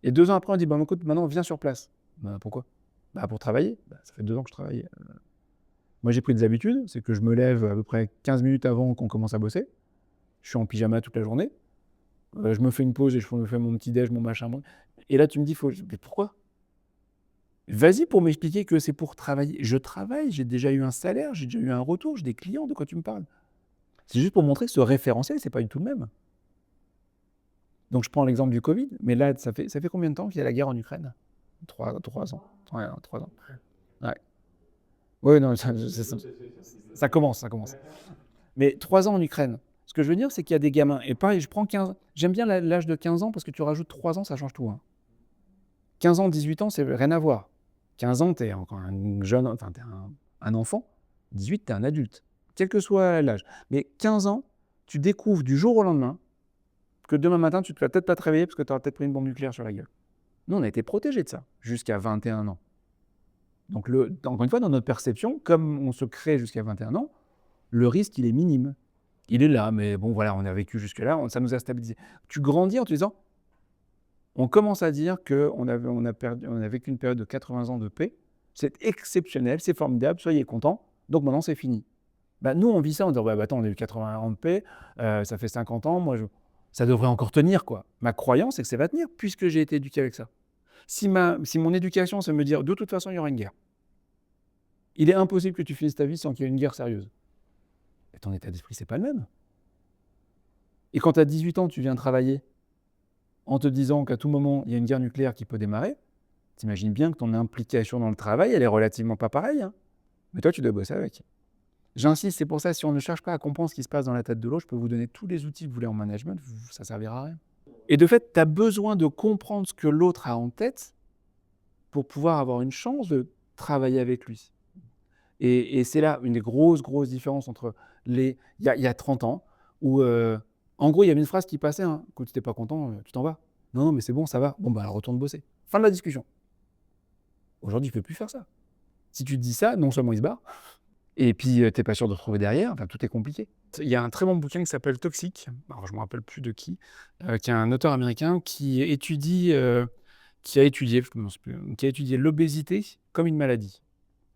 Et 2 ans après, on dit, écoute, maintenant, viens sur place. Pourquoi ? Pour travailler. Ça fait 2 ans que je travaille. Moi, j'ai pris des habitudes, c'est que je me lève à peu près 15 minutes avant qu'on commence à bosser. Je suis en pyjama toute la journée. Je me fais une pause et je me fais mon petit déj, mon machin. Et là, tu me dis, mais pourquoi ? Vas-y pour m'expliquer que c'est pour travailler. Je travaille, j'ai déjà eu un salaire, j'ai déjà eu un retour, j'ai des clients, de quoi tu me parles ? C'est juste pour montrer que ce référentiel, c'est pas du tout le même. Donc, je prends l'exemple du Covid, mais là, ça fait combien de temps qu'il y a la guerre en Ukraine ? 3 ans. Ouais, 3 ans. Ouais. Oui, non, ça commence. Mais 3 ans en Ukraine. Ce que je veux dire, c'est qu'il y a des gamins. Et pareil, je prends 15. J'aime bien l'âge de 15 ans parce que tu rajoutes 3 ans, ça change tout. 15 ans, 18 ans, c'est rien à voir. 15 ans, t'es encore un jeune, enfin, t'es un enfant. 18, t'es un adulte. Quel que soit l'âge. Mais 15 ans, tu découvres du jour au lendemain que demain matin, tu ne vas peut-être pas te réveiller parce que tu auras peut-être pris une bombe nucléaire sur la gueule. Nous, on a été protégés de ça jusqu'à 21 ans. Donc, encore une fois, dans notre perception, comme on se crée jusqu'à 21 ans, le risque, il est minime. Il est là, mais bon, voilà, on a vécu jusque-là, ça nous a stabilisé. Tu grandis en te disant, on commence à dire qu'on a vécu une période de 80 ans de paix, c'est exceptionnel, c'est formidable, soyez contents, donc maintenant c'est fini. Nous, on vit ça en disant, attends, on a eu 80 ans de paix, ça fait 50 ans, ça devrait encore tenir, quoi. Ma croyance, c'est que ça va tenir, puisque j'ai été éduqué avec ça. Si mon éducation, c'est me dire, de toute façon, il y aura une guerre. Il est impossible que tu finisses ta vie sans qu'il y ait une guerre sérieuse. Et ton état d'esprit, c'est pas le même. Et quand tu as 18 ans, tu viens travailler en te disant qu'à tout moment, il y a une guerre nucléaire qui peut démarrer, t'imagines bien que ton implication dans le travail, elle est relativement pas pareille. Mais toi, tu dois bosser avec. J'insiste, c'est pour ça, si on ne cherche pas à comprendre ce qui se passe dans la tête de l'autre, je peux vous donner tous les outils que vous voulez en management, ça servira à rien. Et de fait, tu as besoin de comprendre ce que l'autre a en tête pour pouvoir avoir une chance de travailler avec lui. Et c'est là une des grosses différences entre il y a 30 ans, où en gros, il y avait une phrase qui passait, quand tu n'es pas content, tu t'en vas. Non, mais c'est bon, ça va. Bon, alors retourne bosser. Fin de la discussion. Aujourd'hui, tu ne peux plus faire ça. Si tu te dis ça, non seulement il se barre, Et puis, t'es pas sûr de retrouver derrière, enfin, tout est compliqué. Il y a un très bon bouquin qui s'appelle Toxic, alors je me rappelle plus de qui est un auteur américain qui a étudié l'obésité comme une maladie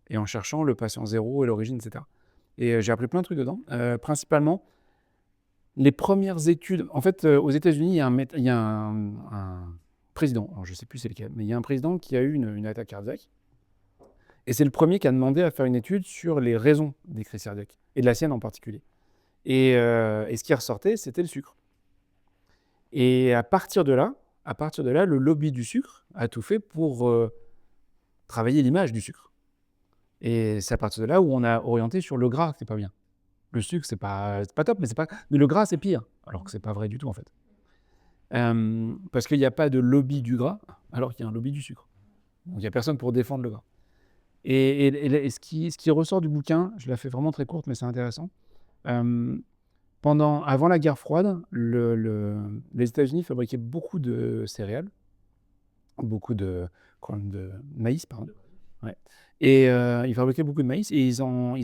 et en cherchant le patient zéro et l'origine et cetera et j'ai appris plein de trucs dedans, principalement les premières études en fait, aux États-Unis, il y a un président, alors je sais plus c'est lequel, mais il y a un président qui a eu une attaque cardiaque et c'est le premier qui a demandé à faire une étude sur les raisons des crises cardiaques et de la sienne en particulier et ce qui ressortait, c'était le sucre et à partir de là, le lobby du sucre a tout fait pour, travailler l'image du sucre et c'est à partir de là où on a orienté sur le gras, c'est pas bien. Le sucre, c'est pas top, mais le gras, c'est pire, alors que c'est pas vrai du tout, en fait. Parce qu'il y a pas de lobby du gras, alors qu'il y a un lobby du sucre. Donc il y a personne pour défendre le gras et ce qui ressort du bouquin, je la fais vraiment très courte, mais c'est intéressant. Avant la guerre froide, les États-Unis fabriquaient beaucoup de céréales, beaucoup de maïs, pardon. Ouais et ils fabriquaient beaucoup de maïs et ils en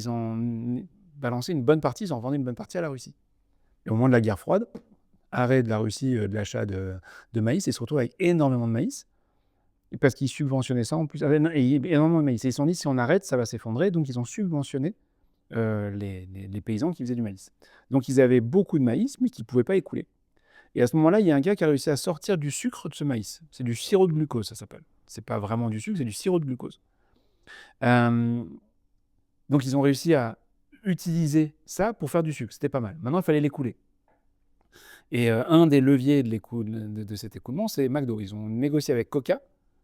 balançaient une bonne partie, ils en vendaient une bonne partie à la Russie et au moment de la guerre froide, arrêt de la Russie, de l'achat de maïs et se retrouvent avec énormément de maïs parce qu'ils subventionnaient ça en plus. Énormément de maïs et ils se sont dit: «Si on arrête, ça va s'effondrer», donc ils ont subventionné, les paysans qui faisaient du maïs. Donc ils avaient beaucoup de maïs, mais qu'ils ne pouvaient pas écouler et à ce moment-là, il y a un gars qui a réussi à sortir du sucre de ce maïs. C'est du sirop de glucose, ça s'appelle. C'est pas vraiment du sucre, c'est du sirop de glucose. Donc ils ont réussi à utiliser ça pour faire du sucre, c'était pas mal. Maintenant, il fallait l'écouler et un des leviers de cet écoulement, c'est McDo. Ils ont négocié avec Coca,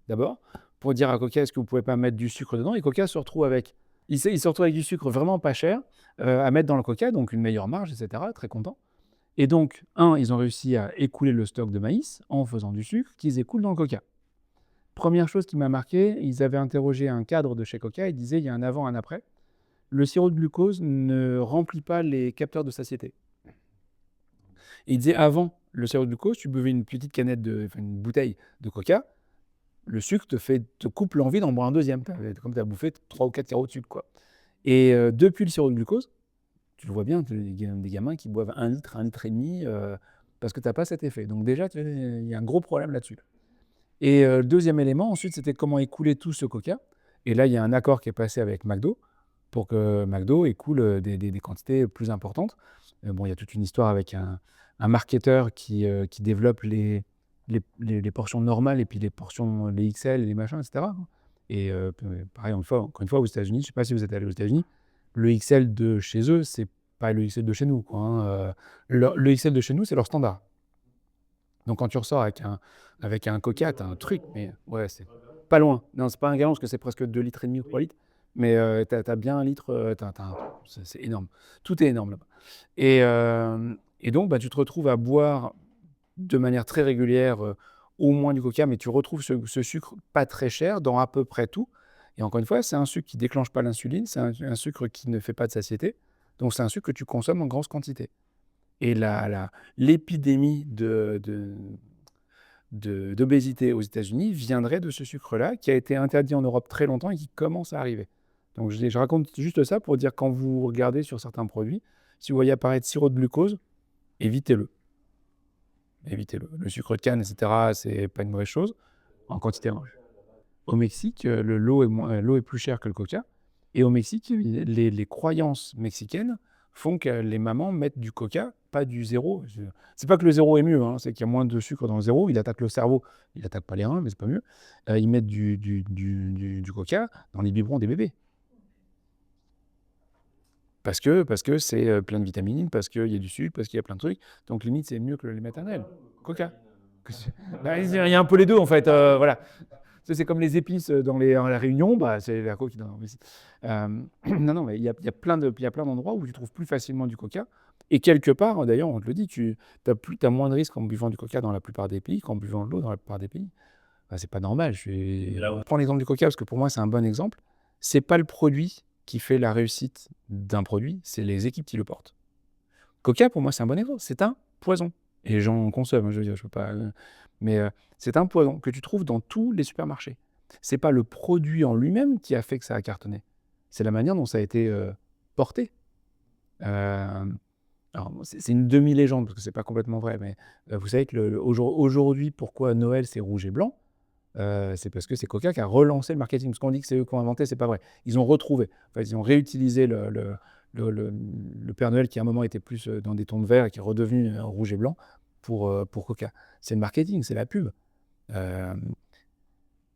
d'abord, pour dire à Coca: «Est-ce que vous pouvez pas mettre du sucre dedans?» et Coca se retrouve avec du sucre vraiment pas cher, à mettre dans le Coca, donc une meilleure marge et cetera, très content et donc ils ont réussi à écouler le stock de maïs en faisant du sucre qu'ils écoulent dans le Coca. Première chose qui m'a marqué, ils avaient interrogé un cadre de chez Coca, il disait: «Il y a un avant, un après. Le sirop de glucose ne remplit pas les capteurs de satiété». Et il disait: «Avant le sirop de glucose, tu buvais une petite canette une bouteille de Coca, le sucre te coupe l'envie d'en boire un deuxième. Comme tu as bouffé 3 ou 4 carreaux de sucre, quoi et depuis le sirop de glucose, tu le vois bien, des gamins qui boivent 1 litre, 1 litre et demi, parce que tu as pas cet effet. Donc déjà, il y a un gros problème là-dessus et le deuxième élément, ensuite, c'était comment écouler tout ce Coca et là, il y a un accord qui est passé avec McDo pour que McDo écoule, des quantités plus importantes. Bon, il y a toute une histoire avec un marketeur qui développe les portions normales et puis les portions, les XL et les machins et cetera et pareil, encore une fois, aux États-Unis, je ne sais pas si vous êtes allés aux États-Unis, le XL de chez eux, c'est pas le XL de chez nous, quoi, hein, le XL de chez nous, c'est leur standard. Donc quand tu ressors avec un Coca, tu as un truc, mais ouais, c'est pas loin. Non, c'est pas un gallon parce que c'est presque 2 litres et demi ou 3 litres, mais tu as bien 1 litre, tu as c'est énorme. Tout est énorme là-bas et donc bah, tu te retrouves à boire de manière très régulière, au moins du Coca, mais tu retrouves ce sucre pas très cher dans à peu près tout et encore une fois, c'est un sucre qui déclenche pas l'insuline, c'est un sucre qui ne fait pas de satiété, donc c'est un sucre que tu consommes en grosse quantité et l'épidémie d'obésité aux États-Unis viendrait de ce sucre-là, qui a été interdit en Europe très longtemps et qui commence à arriver. Donc je raconte juste ça pour dire quand vous regardez sur certains produits, si vous voyez apparaître sirop de glucose, évitez-le. Évitez-le. Le sucre de canne, et cetera, c'est pas une mauvaise chose, en quantité. Au Mexique, l'eau est plus chère que le Coca et au Mexique, les croyances mexicaines font que les mamans mettent du Coca, pas du zéro. C'est pas que le zéro est mieux, hein, c'est qu'il y a moins de sucre dans le zéro, il attaque le cerveau, il attaque pas les reins, mais c'est pas mieux. Ils mettent du Coca dans les biberons des bébés. Parce que c'est, plein de vitamines, parce qu'il y a du sucre, parce qu'il y a plein de trucs, donc limite c'est mieux que le lait maternel. Coca. Bah, il y a un peu les 2 en fait, voilà. C'est comme les épices dans la Réunion, bah, c'est la coque qui donne envie. Non, mais il y a plein d'endroits où tu trouves plus facilement du Coca et quelque part, d'ailleurs, on te le dit, tu as moins de risques en buvant du Coca dans la plupart des pays qu'en buvant de l'eau dans la plupart des pays. Bah, c'est pas normal. Je prends l'exemple du Coca parce que pour moi, c'est un bon exemple. C'est pas le produit qui fait la réussite d'un produit, c'est les équipes qui le portent. Coca, pour moi, c'est un bon exemple. C'est un poison et les gens en consomment, hein, je veux dire, je peux pas, mais c'est un poison que tu trouves dans tous les supermarchés. C'est pas le produit en lui-même qui a fait que ça a cartonné. C'est la manière dont ça a été, porter. Alors, c'est une demi-légende, parce que c'est pas complètement vrai, mais vous savez que aujourd'hui, pourquoi Noël, c'est rouge et blanc? C'est parce que c'est Coca qui a relancé le marketing. Parce qu'on dit que c'est eux qui ont inventé, c'est pas vrai. Ils ont retrouvé. Enfin, ils ont réutilisé le Père Noël qui, à un moment, était plus dans des tons de vert et qui est redevenu rouge et blanc pour Coca. C'est le marketing, c'est la pub. Euh,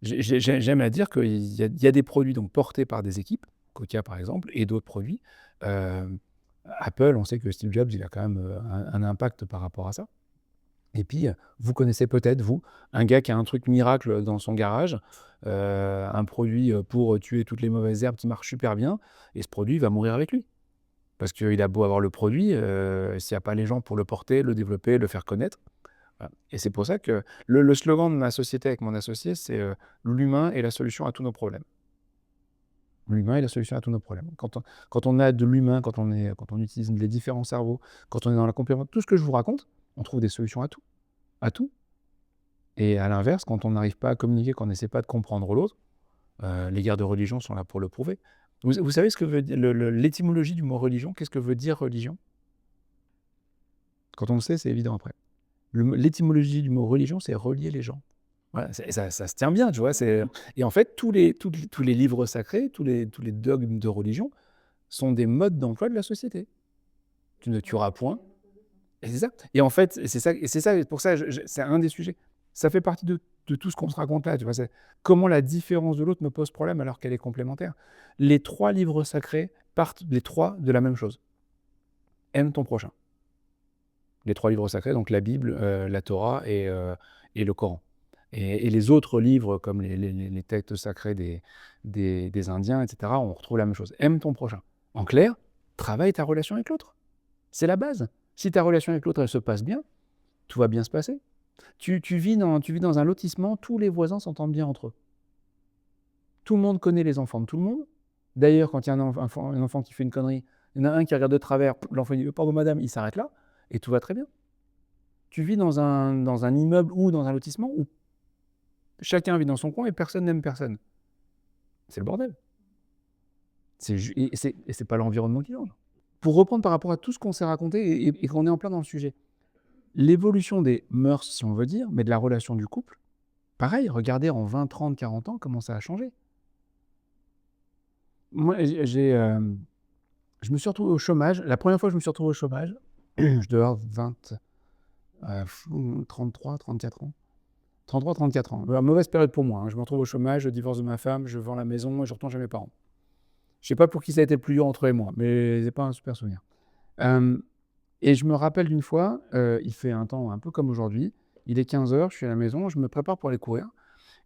J'aime à dire qu'il y a des produits donc portés par des équipes, Coca par exemple, et d'autres produits. Euh, Apple, on sait que Steve Jobs, il a quand même un impact par rapport à ça. Et puis, vous connaissez peut-être, vous, un gars qui a un truc miracle dans son garage, un produit pour tuer toutes les mauvaises herbes qui marche super bien, et ce produit va mourir avec lui. Parce qu'il a beau avoir le produit, s'il n'y a pas les gens pour le porter, le développer, le faire connaître. Voilà. Et c'est pour ça que le slogan de ma société avec mon associé, c'est l'humain est la solution à tous nos problèmes. L'humain est la solution à tous nos problèmes. Quand on a de l'humain, quand on utilise les différents cerveaux, quand on est dans la complément, tout ce que je vous raconte, on trouve des solutions à tout. À tout. Et à l'inverse, quand on n'arrive pas à communiquer, quand on n'essaie pas de comprendre l'autre, les guerres de religion sont là pour le prouver. Vous savez ce que veut dire l'étymologie du mot religion? Qu'est-ce que veut dire religion? Quand on le sait, c'est évident après. L'étymologie du mot religion, c'est relier les gens. Voilà, ça se tient bien, tu vois. Et en fait, tous les livres sacrés, tous les dogmes de religion sont des modes d'emploi de la société. Tu ne tueras point. Et c'est ça. Et en fait, c'est ça, pour ça, c'est un des sujets. Ça fait partie de tout ce qu'on se raconte là, tu vois. C'est comment la différence de l'autre me pose problème alors qu'elle est complémentaire. Les 3 livres sacrés partent les 3 de la même chose. Aime ton prochain. Les 3 livres sacrés, donc la Bible, la Torah et le Coran. Et les autres livres, comme les textes sacrés des Indiens, etc., on retrouve la même chose. Aime ton prochain. En clair, travaille ta relation avec l'autre. C'est la base. Si ta relation avec l'autre, elle se passe bien, tout va bien se passer. Tu vis dans un lotissement, tous les voisins s'entendent bien entre eux. Tout le monde connaît les enfants de tout le monde. D'ailleurs, quand il y a un enfant qui fait une connerie, il y en a un qui regarde de travers, l'enfant dit « Pardon madame », il s'arrête là, et tout va très bien. Tu vis dans un immeuble ou dans un lotissement où chacun vit dans son coin et personne n'aime personne. C'est le bordel. Et c'est pas l'environnement qui change. Pour reprendre par rapport à tout ce qu'on s'est raconté et qu'on est en plein dans le sujet, l'évolution des mœurs, si on veut dire, mais de la relation du couple, pareil, regardez en 20, 30, 40 ans comment ça a changé. Moi, je me suis retrouvé au chômage. La première fois que je me suis retrouvé au chômage, je devais avoir 33, 34 ans. 33, 34 ans. Mauvaise période pour moi. Je me retrouve au chômage, je divorce de ma femme, je vends la maison et je retourne chez mes parents. Je sais pas pour qui ça a été le plus dur entre eux et moi, mais c'est pas un super souvenir. Et je me rappelle d'une fois, il fait un temps un peu comme aujourd'hui, il est 15h, je suis à la maison, je me prépare pour aller courir.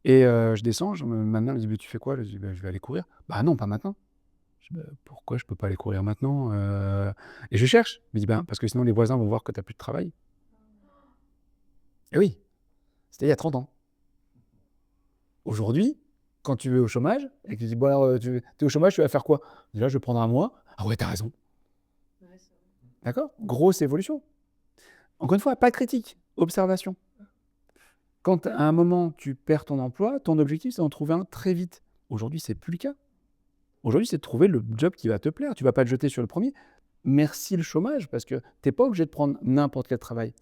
Et je descends, ma mère me dit « Tu fais quoi ?» Je dis « Je vais aller courir. » « Bah non, pas maintenant. » Je dis « Pourquoi je peux pas aller courir maintenant ?» Et je cherche. Je me dis « Parce que sinon les voisins vont voir que tu n'as plus de travail. » Et oui, c'était il y a 30 ans. Aujourd'hui, quand tu es au chômage, et que tu dis « Bon alors, tu es au chômage, tu vas faire quoi ?» Déjà, je vais prendre un mois. Ah ouais, t'as raison. Ouais, D'accord? Grosse évolution. Encore une fois, pas de critique, observation. Quand à un moment tu perds ton emploi, ton objectif c'est d'en trouver un très vite. Aujourd'hui, c'est plus le cas. Aujourd'hui, c'est de trouver le job qui va te plaire. Tu vas pas te jeter sur le premier. Merci le chômage, parce que tu n'es pas obligé de prendre n'importe quel travail.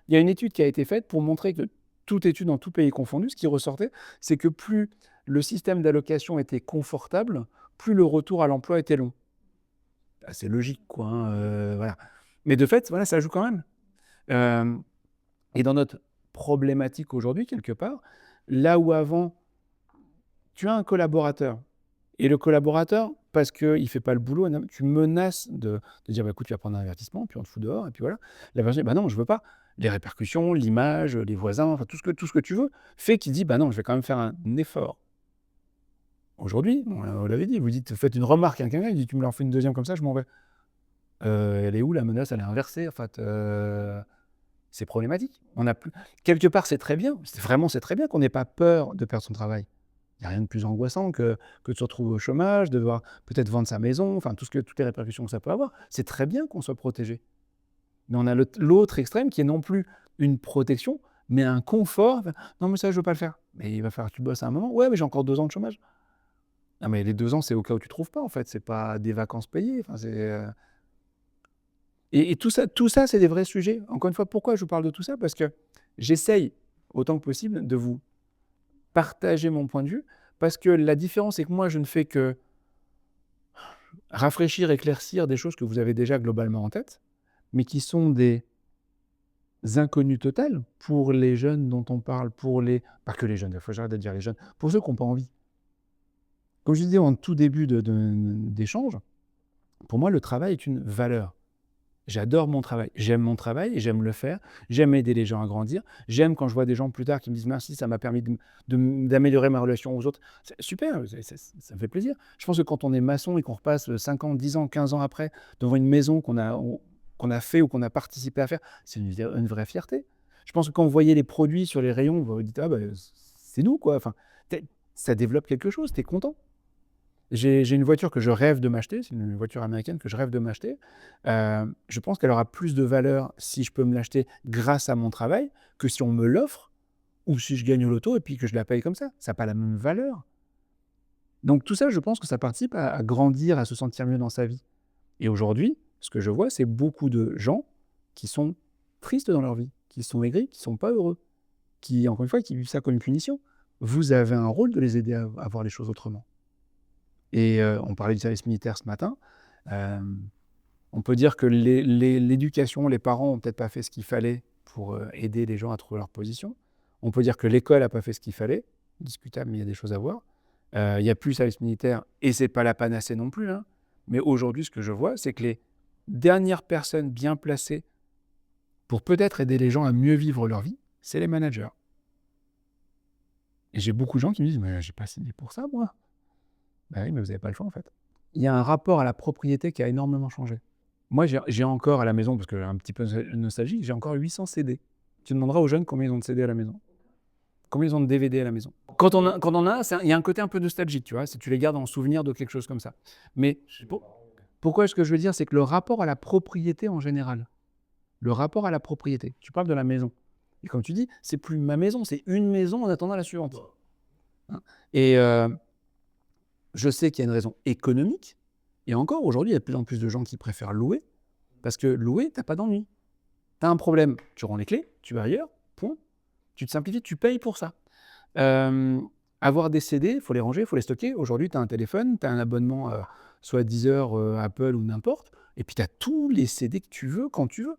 Il y a une étude qui a été faite pour montrer que toute étude dans tout pays confondu, ce qui ressortait, c'est que plus le système d'allocation était confortable, plus le retour à l'emploi était long. C'est logique, quoi. Voilà. Mais de fait, voilà, ça joue quand même. Et dans notre problématique aujourd'hui, quelque part, là où avant, tu as un collaborateur, et le collaborateur, parce qu'il ne fait pas le boulot, tu menaces de dire écoute, tu vas prendre un avertissement, puis on te fout dehors, et puis voilà. La personne dit non, je ne veux pas. Les répercussions, l'image, les voisins, enfin, tout ce que tu veux, fait qu'il dit non, je vais quand même faire un effort. Aujourd'hui, vous l'avez dit, vous dites, faites une remarque à quelqu'un, il dit tu me l'en fais une deuxième comme ça, je m'en vais. Elle est où la menace? Elle est inversée, en fait. C'est problématique. On a plus... Quelque part, c'est très bien. C'est très bien qu'on n'ait pas peur de perdre son travail. Il n'y a rien de plus angoissant que de se retrouver au chômage, de devoir peut-être vendre sa maison, enfin toutes les répercussions que ça peut avoir. C'est très bien qu'on soit protégé. Mais on a l'autre extrême qui est non plus une protection, mais un confort. Non, mais ça, je ne veux pas le faire. Mais il va falloir que tu bosses à un moment. Ouais, mais j'ai encore 2 ans de chômage. Ah mais les 2 ans, c'est au cas où tu trouves pas, en fait, c'est pas des vacances payées, enfin et tout ça, c'est des vrais sujets. Encore une fois, pourquoi je vous parle de tout ça? Parce que j'essaye, autant que possible, de vous partager mon point de vue, parce que la différence, c'est que moi, je ne fais que rafraîchir, éclaircir des choses que vous avez déjà globalement en tête, mais qui sont des inconnus totales pour les jeunes dont on parle, pour les pas que les jeunes, il faut que j'arrête de dire les jeunes, pour ceux qui ont pas envie. Comme je disais en tout début d'échange, pour moi, le travail est une valeur. J'adore mon travail. J'aime mon travail et j'aime le faire. J'aime aider les gens à grandir. J'aime quand je vois des gens plus tard qui me disent: «Merci, ça m'a permis d'améliorer ma relation aux autres». C'est super, ça me fait plaisir. Je pense que quand on est maçon et qu'on repasse, 5 ans, 10 ans, 15 ans après devant une maison qu'on a fait ou qu'on a participé à faire, c'est une vraie fierté. Je pense que quand vous voyez les produits sur les rayons, vous vous dites: «Ah bah, c'est nous quoi». Enfin, tu ça développe quelque chose, tu es content. J'ai une voiture que je rêve de m'acheter, c'est une voiture américaine que je rêve de m'acheter. Je pense qu'elle aura plus de valeur si je peux me l'acheter grâce à mon travail que si on me l'offre ou si je gagne au loto et puis que je la paye comme ça. Ça a pas la même valeur. Donc tout ça, je pense que ça participe à grandir, à se sentir mieux dans sa vie. Et aujourd'hui, ce que je vois, c'est beaucoup de gens qui sont tristes dans leur vie, qui sont aigris, qui sont pas heureux, qui, encore une fois, qui vivent ça comme une punition. Vous avez un rôle de les aider à voir les choses autrement. Et on parlait du service militaire ce matin. Hem, on peut dire que l'éducation, les parents ont peut-être pas fait ce qu'il fallait pour, aider les gens à trouver leur position. On peut dire que l'école a pas fait ce qu'il fallait, discutable, mais il y a des choses à voir. Il y a plus le service militaire et c'est pas la panacée non plus, hein. Mais aujourd'hui, ce que je vois, c'est que les dernières personnes bien placées pour peut-être aider les gens à mieux vivre leur vie, c'est les managers. Et j'ai beaucoup de gens qui me disent: «Mais j'ai pas signé pour ça moi». Bah oui, mais vous avez pas le choix en fait. Il y a un rapport à la propriété qui a énormément changé. Moi, j'ai encore à la maison, parce que un petit peu nostalgique, j'ai encore 800 CD. Tu demanderas aux jeunes combien ils ont de CD à la maison. Combien ils ont de DVD à la maison. Quand on a, il y a un côté un peu nostalgique, tu vois, si tu les gardes en souvenir de quelque chose comme ça. Mais pourquoi ce que je veux dire, c'est que le rapport à la propriété en général, le rapport à la propriété, tu parles de la maison. Et comme tu dis, c'est plus ma maison, c'est une maison en attendant la suivante. Hein. Et je sais qu'il y a une raison économique. Et encore, aujourd'hui, il y a de plus en plus de gens qui préfèrent louer. Parce que louer, tu n'as pas d'ennui. Tu as un problème, tu rends les clés, tu vas ailleurs, point. Tu te simplifies, tu payes pour ça. Avoir des CD, il faut les ranger, il faut les stocker. Aujourd'hui, tu as un téléphone, tu as un abonnement, soit Deezer, Apple ou n'importe. Et puis, tu as tous les CD que tu veux quand tu veux.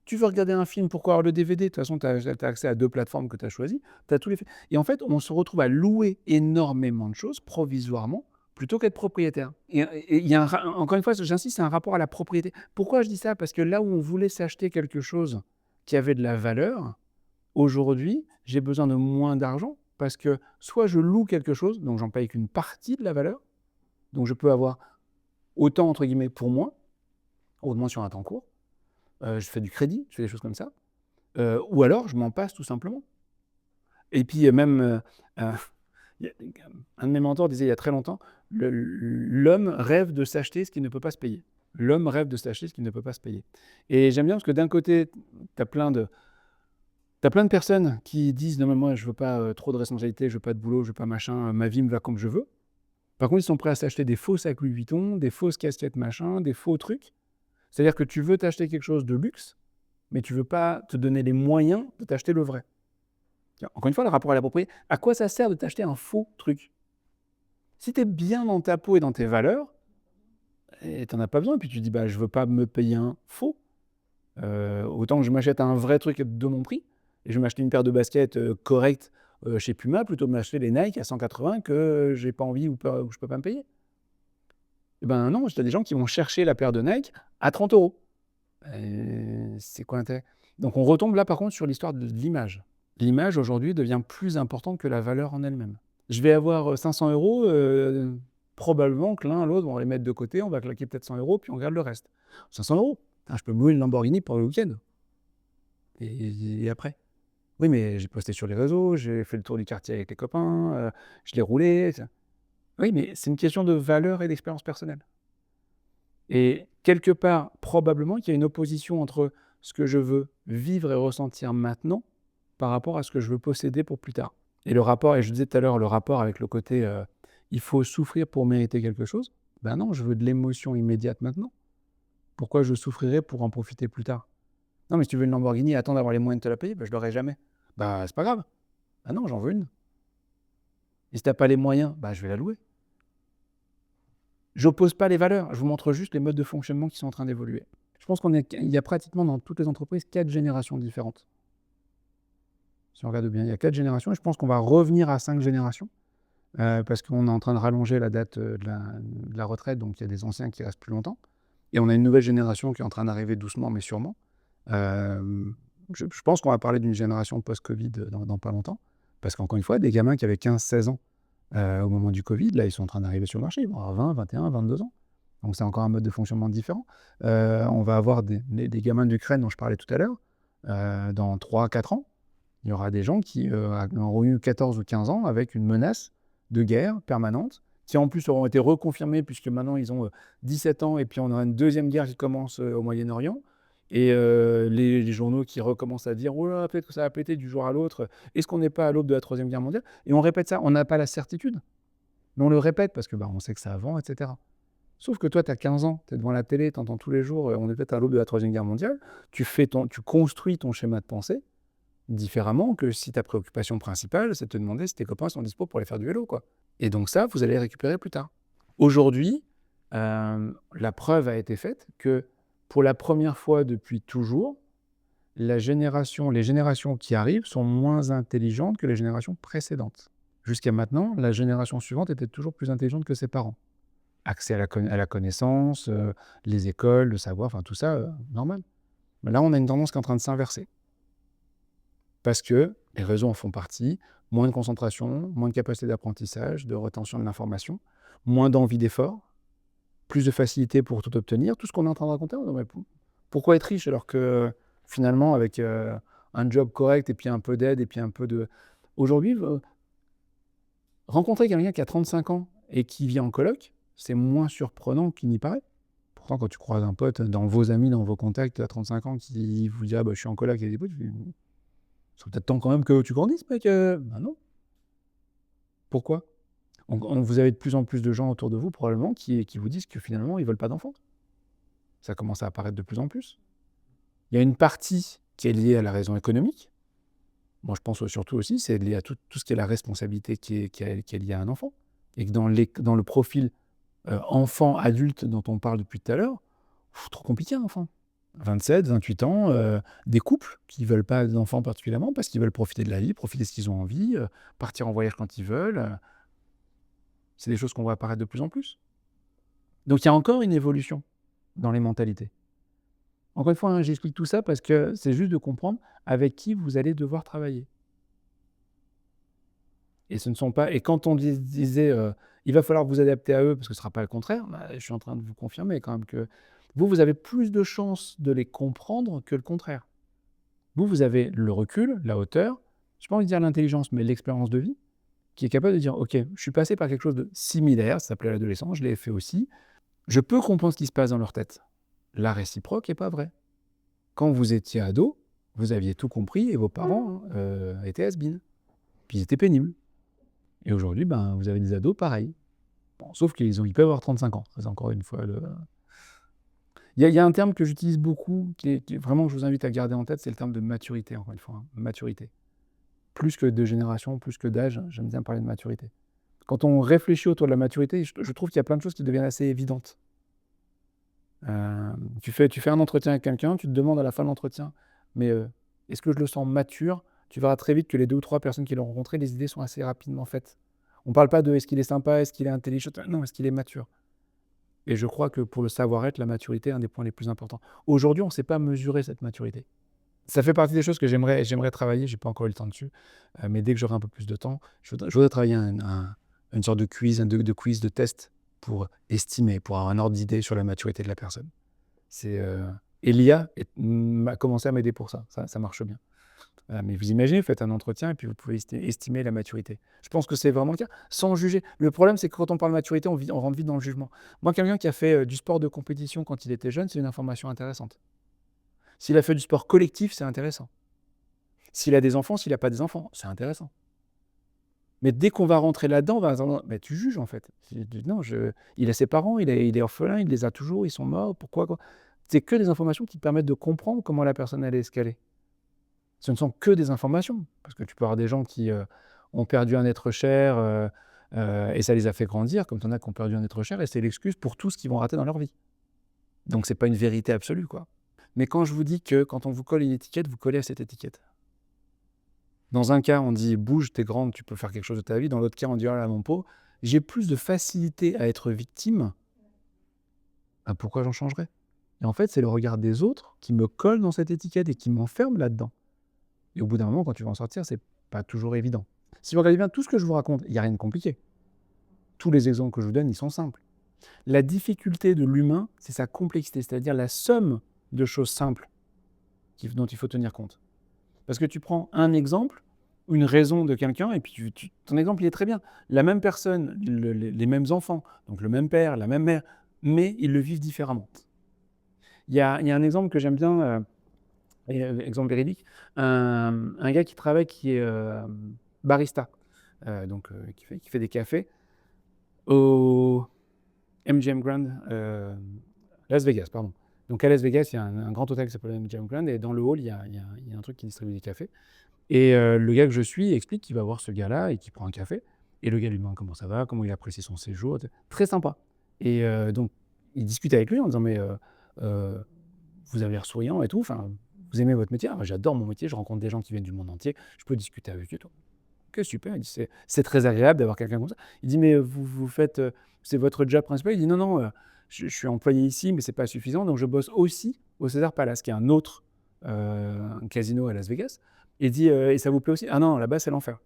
Tu veux regarder un film, pourquoi avoir le DVD? De toute façon, tu as accès à 2 plateformes que tu as choisies. Tu as tous les et en fait, on se retrouve à louer énormément de choses provisoirement plutôt qu'être propriétaire. Et il y a encore une fois, j'insiste, c'est un rapport à la propriété. Pourquoi je dis ça? Parce que là où on voulait s'acheter quelque chose qui avait de la valeur, aujourd'hui, j'ai besoin de moins d'argent parce que soit je loue quelque chose, donc j'en paye qu'une partie de la valeur, donc je peux avoir «autant» entre guillemets pour moins, au moins sur un temps court. Je fais du crédit, je fais des choses comme ça. Ou alors je m'en passe tout simplement. Et puis, même, il y a un de mes mentors disait il y a très longtemps: «L'homme rêve de s'acheter ce qu'il ne peut pas se payer». L'homme rêve de s'acheter ce qu'il ne peut pas se payer. Et j'aime bien parce que d'un côté, tu as plein de personnes qui disent: «Non mais moi je veux pas, trop de responsabilités, je veux pas de boulot, je veux pas machin, ma vie me va comme je veux». Par contre, ils sont prêts à s'acheter des faux sacs Louis Vuitton, des fausses casquettes machin, des faux trucs. C'est-à-dire que tu veux t'acheter quelque chose de luxe, mais tu veux pas te donner les moyens de t'acheter le vrai. Tiens, encore une fois, le rapport à la propriété. À quoi ça sert de t'acheter un faux truc? Si tu es bien dans ta peau et dans tes valeurs, et tu en as pas besoin, et puis tu dis: «Bah, je veux pas me payer un faux, autant que je m'achète un vrai truc de mon prix et je vais m'acheter une paire de baskets, correctes, chez Puma plutôt que de m'acheter les Nike à 180 que j'ai pas envie ou je peux pas me payer». Et ben non, tu as des gens qui vont chercher la paire de Nike à 30 €. C'est quoi l'intérêt? Donc on retombe là par contre sur l'histoire de l'image. L'image aujourd'hui devient plus importante que la valeur en elle-même. Je vais avoir, 500 €, probablement que l'un l'autre, on va les mettre de côté, on va claquer peut-être 100 €, puis on garde le reste. 500 €, putain, je peux me louer une Lamborghini pour le week-end. Et après? Oui, mais j'ai posté sur les réseaux, j'ai fait le tour du quartier avec les copains, je l'ai roulé, oui, mais c'est une question de valeur et d'expérience personnelle. Et quelque part, probablement qu'il y a une opposition entre ce que je veux vivre et ressentir maintenant, par rapport à ce que je veux posséder pour plus tard. Et le rapport, et je disais tout à l'heure, le rapport avec le côté, il faut souffrir pour mériter quelque chose. Ben non, je veux de l'émotion immédiate maintenant. Pourquoi je souffrirais pour en profiter plus tard? Non, mais si tu veux une Lamborghini, attends d'avoir les moyens de te la payer, ben je l'aurai jamais. Bah, c'est pas grave. Ah non, j'en veux une. Et si t'as pas les moyens, bah je vais la louer. J'oppose pas les valeurs, je vous montre juste les modes de fonctionnement qui sont en train d'évoluer. Je pense qu'il y a pratiquement dans toutes les entreprises 4 générations différentes. Si on regarde bien, il y a 4 générations et je pense qu'on va revenir à 5 générations parce qu'on est en train de rallonger la date de la retraite, donc il y a des anciens qui restent plus longtemps. Et on a une nouvelle génération qui est en train d'arriver doucement mais sûrement. Je pense qu'on va parler d'une génération post-Covid dans pas longtemps. Parce qu'encore une fois, des gamins qui avaient 15-16 ans au moment du Covid, là, ils sont en train d'arriver sur le marché. Ils vont avoir 20, 21, 22 ans. Donc, c'est encore un mode de fonctionnement différent. On va avoir des gamins d'Ukraine dont je parlais tout à l'heure. Dans 3-4 ans, il y aura des gens qui auront eu 14 ou 15 ans avec une menace de guerre permanente, qui en plus auront été reconfirmées puisque maintenant ils ont 17 ans et puis on aura une deuxième guerre qui commence au Moyen-Orient. Et les journaux qui recommencent à dire « Oh là, peut-être que ça va péter du jour à l'autre. Est-ce qu'on n'est pas à l'aube de la Troisième Guerre mondiale ?» Et on répète ça, on n'a pas la certitude. Mais on le répète parce que on sait que ça avant, etc. Sauf que toi, tu as 15 ans, tu es devant la télé, tu entends tous les jours « On est peut-être à l'aube de la Troisième Guerre mondiale. » Tu construis ton schéma de pensée différemment que si ta préoccupation principale, c'est de te demander si tes copains sont dispo pour aller faire du vélo, quoi. Et donc ça, vous allez le récupérer plus tard. Aujourd'hui, la preuve a été faite que pour la première fois depuis toujours, les générations qui arrivent sont moins intelligentes que les générations précédentes. Jusqu'à maintenant, la génération suivante était toujours plus intelligente que ses parents. Accès à la connaissance, les écoles, le savoir, enfin tout ça, normal. Mais là, on a une tendance qui est en train de s'inverser. Parce que les réseaux en font partie, moins de concentration, moins de capacité d'apprentissage, de rétention de l'information, moins d'envie d'effort, plus de facilité pour tout obtenir. Tout ce qu'on est en train de raconter, pourquoi être riche alors que finalement, avec un job correct et puis un peu d'aide et puis un peu de... Aujourd'hui, rencontrer quelqu'un qui a 35 ans et qui vit en coloc, c'est moins surprenant qu'il n'y paraît. Pourtant, quand tu croises un pote dans vos amis, dans vos contacts à 35 ans qui vous dit « Ah bah je suis en coloc » et des potes, c'est peut-être temps quand même que tu grandisses, mec. Ben non. Pourquoi? Vous avez de plus en plus de gens autour de vous, probablement, qui vous disent que finalement, ils ne veulent pas d'enfants. Ça commence à apparaître de plus en plus. Il y a une partie qui est liée à la raison économique. Moi, je pense surtout aussi, c'est lié à tout ce qui est la responsabilité qui est liée à un enfant. Et que dans le profil enfant-adulte dont on parle depuis tout à l'heure, trop compliqué un enfant. 27, 28 ans, des couples qui ne veulent pas d'enfants particulièrement parce qu'ils veulent profiter de la vie, profiter de ce qu'ils ont envie, partir en voyage quand ils veulent. C'est des choses qu'on voit apparaître de plus en plus. Donc il y a encore une évolution dans les mentalités. Encore une fois, j'explique tout ça parce que c'est juste de comprendre avec qui vous allez devoir travailler. Et ce ne sont pas. Et quand on disait il va falloir vous adapter à eux parce que ce ne sera pas le contraire, je suis en train de vous confirmer quand même que vous avez plus de chances de les comprendre que le contraire. Vous avez le recul, la hauteur, je n'ai pas envie de dire l'intelligence, mais l'expérience de vie, qui est capable de dire, OK, je suis passé par quelque chose de similaire, ça s'appelait l'adolescence, je l'ai fait aussi, je peux comprendre ce qui se passe dans leur tête. La réciproque n'est pas vraie. Quand vous étiez ado, vous aviez tout compris et vos parents étaient has-been. Puis ils étaient pénibles. Et aujourd'hui, vous avez des ados pareils. Bon, sauf qu'ils peuvent avoir 35 ans. Ça, c'est encore une fois Il y a un terme que j'utilise beaucoup, qui vraiment, je vous invite à garder en tête, c'est le terme de maturité, encore une fois. Maturité. Plus que de génération, plus que d'âge, j'aime bien parler de maturité. Quand on réfléchit autour de la maturité, je trouve qu'il y a plein de choses qui deviennent assez évidentes. Tu fais un entretien avec quelqu'un, tu te demandes à la fin de l'entretien, mais est-ce que je le sens mature? Tu verras très vite que les 2 ou 3 personnes qui l'ont rencontré, les idées sont assez rapidement faites. On ne parle pas de est-ce qu'il est sympa, est-ce qu'il est intelligent, non, est-ce qu'il est mature? Et je crois que pour le savoir-être, la maturité est un des points les plus importants. Aujourd'hui, on ne sait pas mesurer cette maturité. Ça fait partie des choses que j'aimerais travailler, je n'ai pas encore eu le temps dessus, mais dès que j'aurai un peu plus de temps, je voudrais travailler une sorte de quiz, de test pour estimer, pour avoir un ordre d'idée sur la maturité de la personne. Et l'IA a commencé à m'aider pour ça marche bien. Mais vous imaginez, vous faites un entretien et puis vous pouvez estimer la maturité. Je pense que c'est vraiment le cas, sans juger. Le problème, c'est que quand on parle de maturité, on rentre vite dans le jugement. Moi, quelqu'un qui a fait du sport de compétition quand il était jeune, c'est une information intéressante. S'il a fait du sport collectif, c'est intéressant. S'il a des enfants, s'il n'a pas des enfants, c'est intéressant. Mais dès qu'on va rentrer là-dedans, on va attendre, mais tu juges en fait. Non, il a ses parents, il est orphelin, il les a toujours, ils sont morts, pourquoi quoi? C'est que des informations qui te permettent de comprendre comment la personne elle est escalée. Ce ne sont que des informations, parce que tu peux avoir des gens qui ont perdu un être cher et ça les a fait grandir, comme tu en as qui ont perdu un être cher, et c'est l'excuse pour tout ce qu'ils vont rater dans leur vie. Donc c'est pas une vérité absolue, quoi. Mais quand je vous dis que quand on vous colle une étiquette, vous collez à cette étiquette. Dans un cas, on dit bouge, t'es grande, tu peux faire quelque chose de ta vie. Dans l'autre cas, on dit oh là mon pot, j'ai plus de facilité à être victime. Ben, pourquoi j'en changerais? Et en fait, c'est le regard des autres qui me colle dans cette étiquette et qui m'enferme là-dedans. Et au bout d'un moment, quand tu vas en sortir, c'est pas toujours évident. Si vous regardez bien tout ce que je vous raconte, il n'y a rien de compliqué. Tous les exemples que je vous donne, ils sont simples. La difficulté de l'humain, c'est sa complexité, c'est-à-dire la somme de choses simples dont il faut tenir compte. Parce que tu prends un exemple, une raison de quelqu'un, et puis ton exemple, il est très bien. La même personne, les mêmes enfants, donc le même père, la même mère, mais ils le vivent différemment. Il y a un exemple que j'aime bien, exemple véridique, un gars qui travaille, qui est barista, qui fait des cafés au MGM Grand, Las Vegas, pardon. Donc à Las Vegas, il y a un grand hôtel qui s'appelle MGM Grand, et dans le hall, il y a un truc qui distribue des cafés. Et le gars que je suis explique qu'il va voir ce gars-là et qu'il prend un café. Et le gars lui demande comment ça va, comment il apprécie son séjour. Très sympa. Et donc, il discute avec lui en disant mais vous avez l'air souriant et tout. Enfin, vous aimez votre métier? Ah, j'adore mon métier. Je rencontre des gens qui viennent du monde entier. Je peux discuter avec eux. Ok, super. Il dit c'est très agréable d'avoir quelqu'un comme ça. Il dit mais vous faites c'est votre job principal? Il dit non, je suis employé ici, mais c'est pas suffisant. Donc je bosse aussi au Caesars Palace, qui est un autre un casino à Las Vegas. Il dit et ça vous plaît aussi? Ah non, là-bas c'est l'enfer.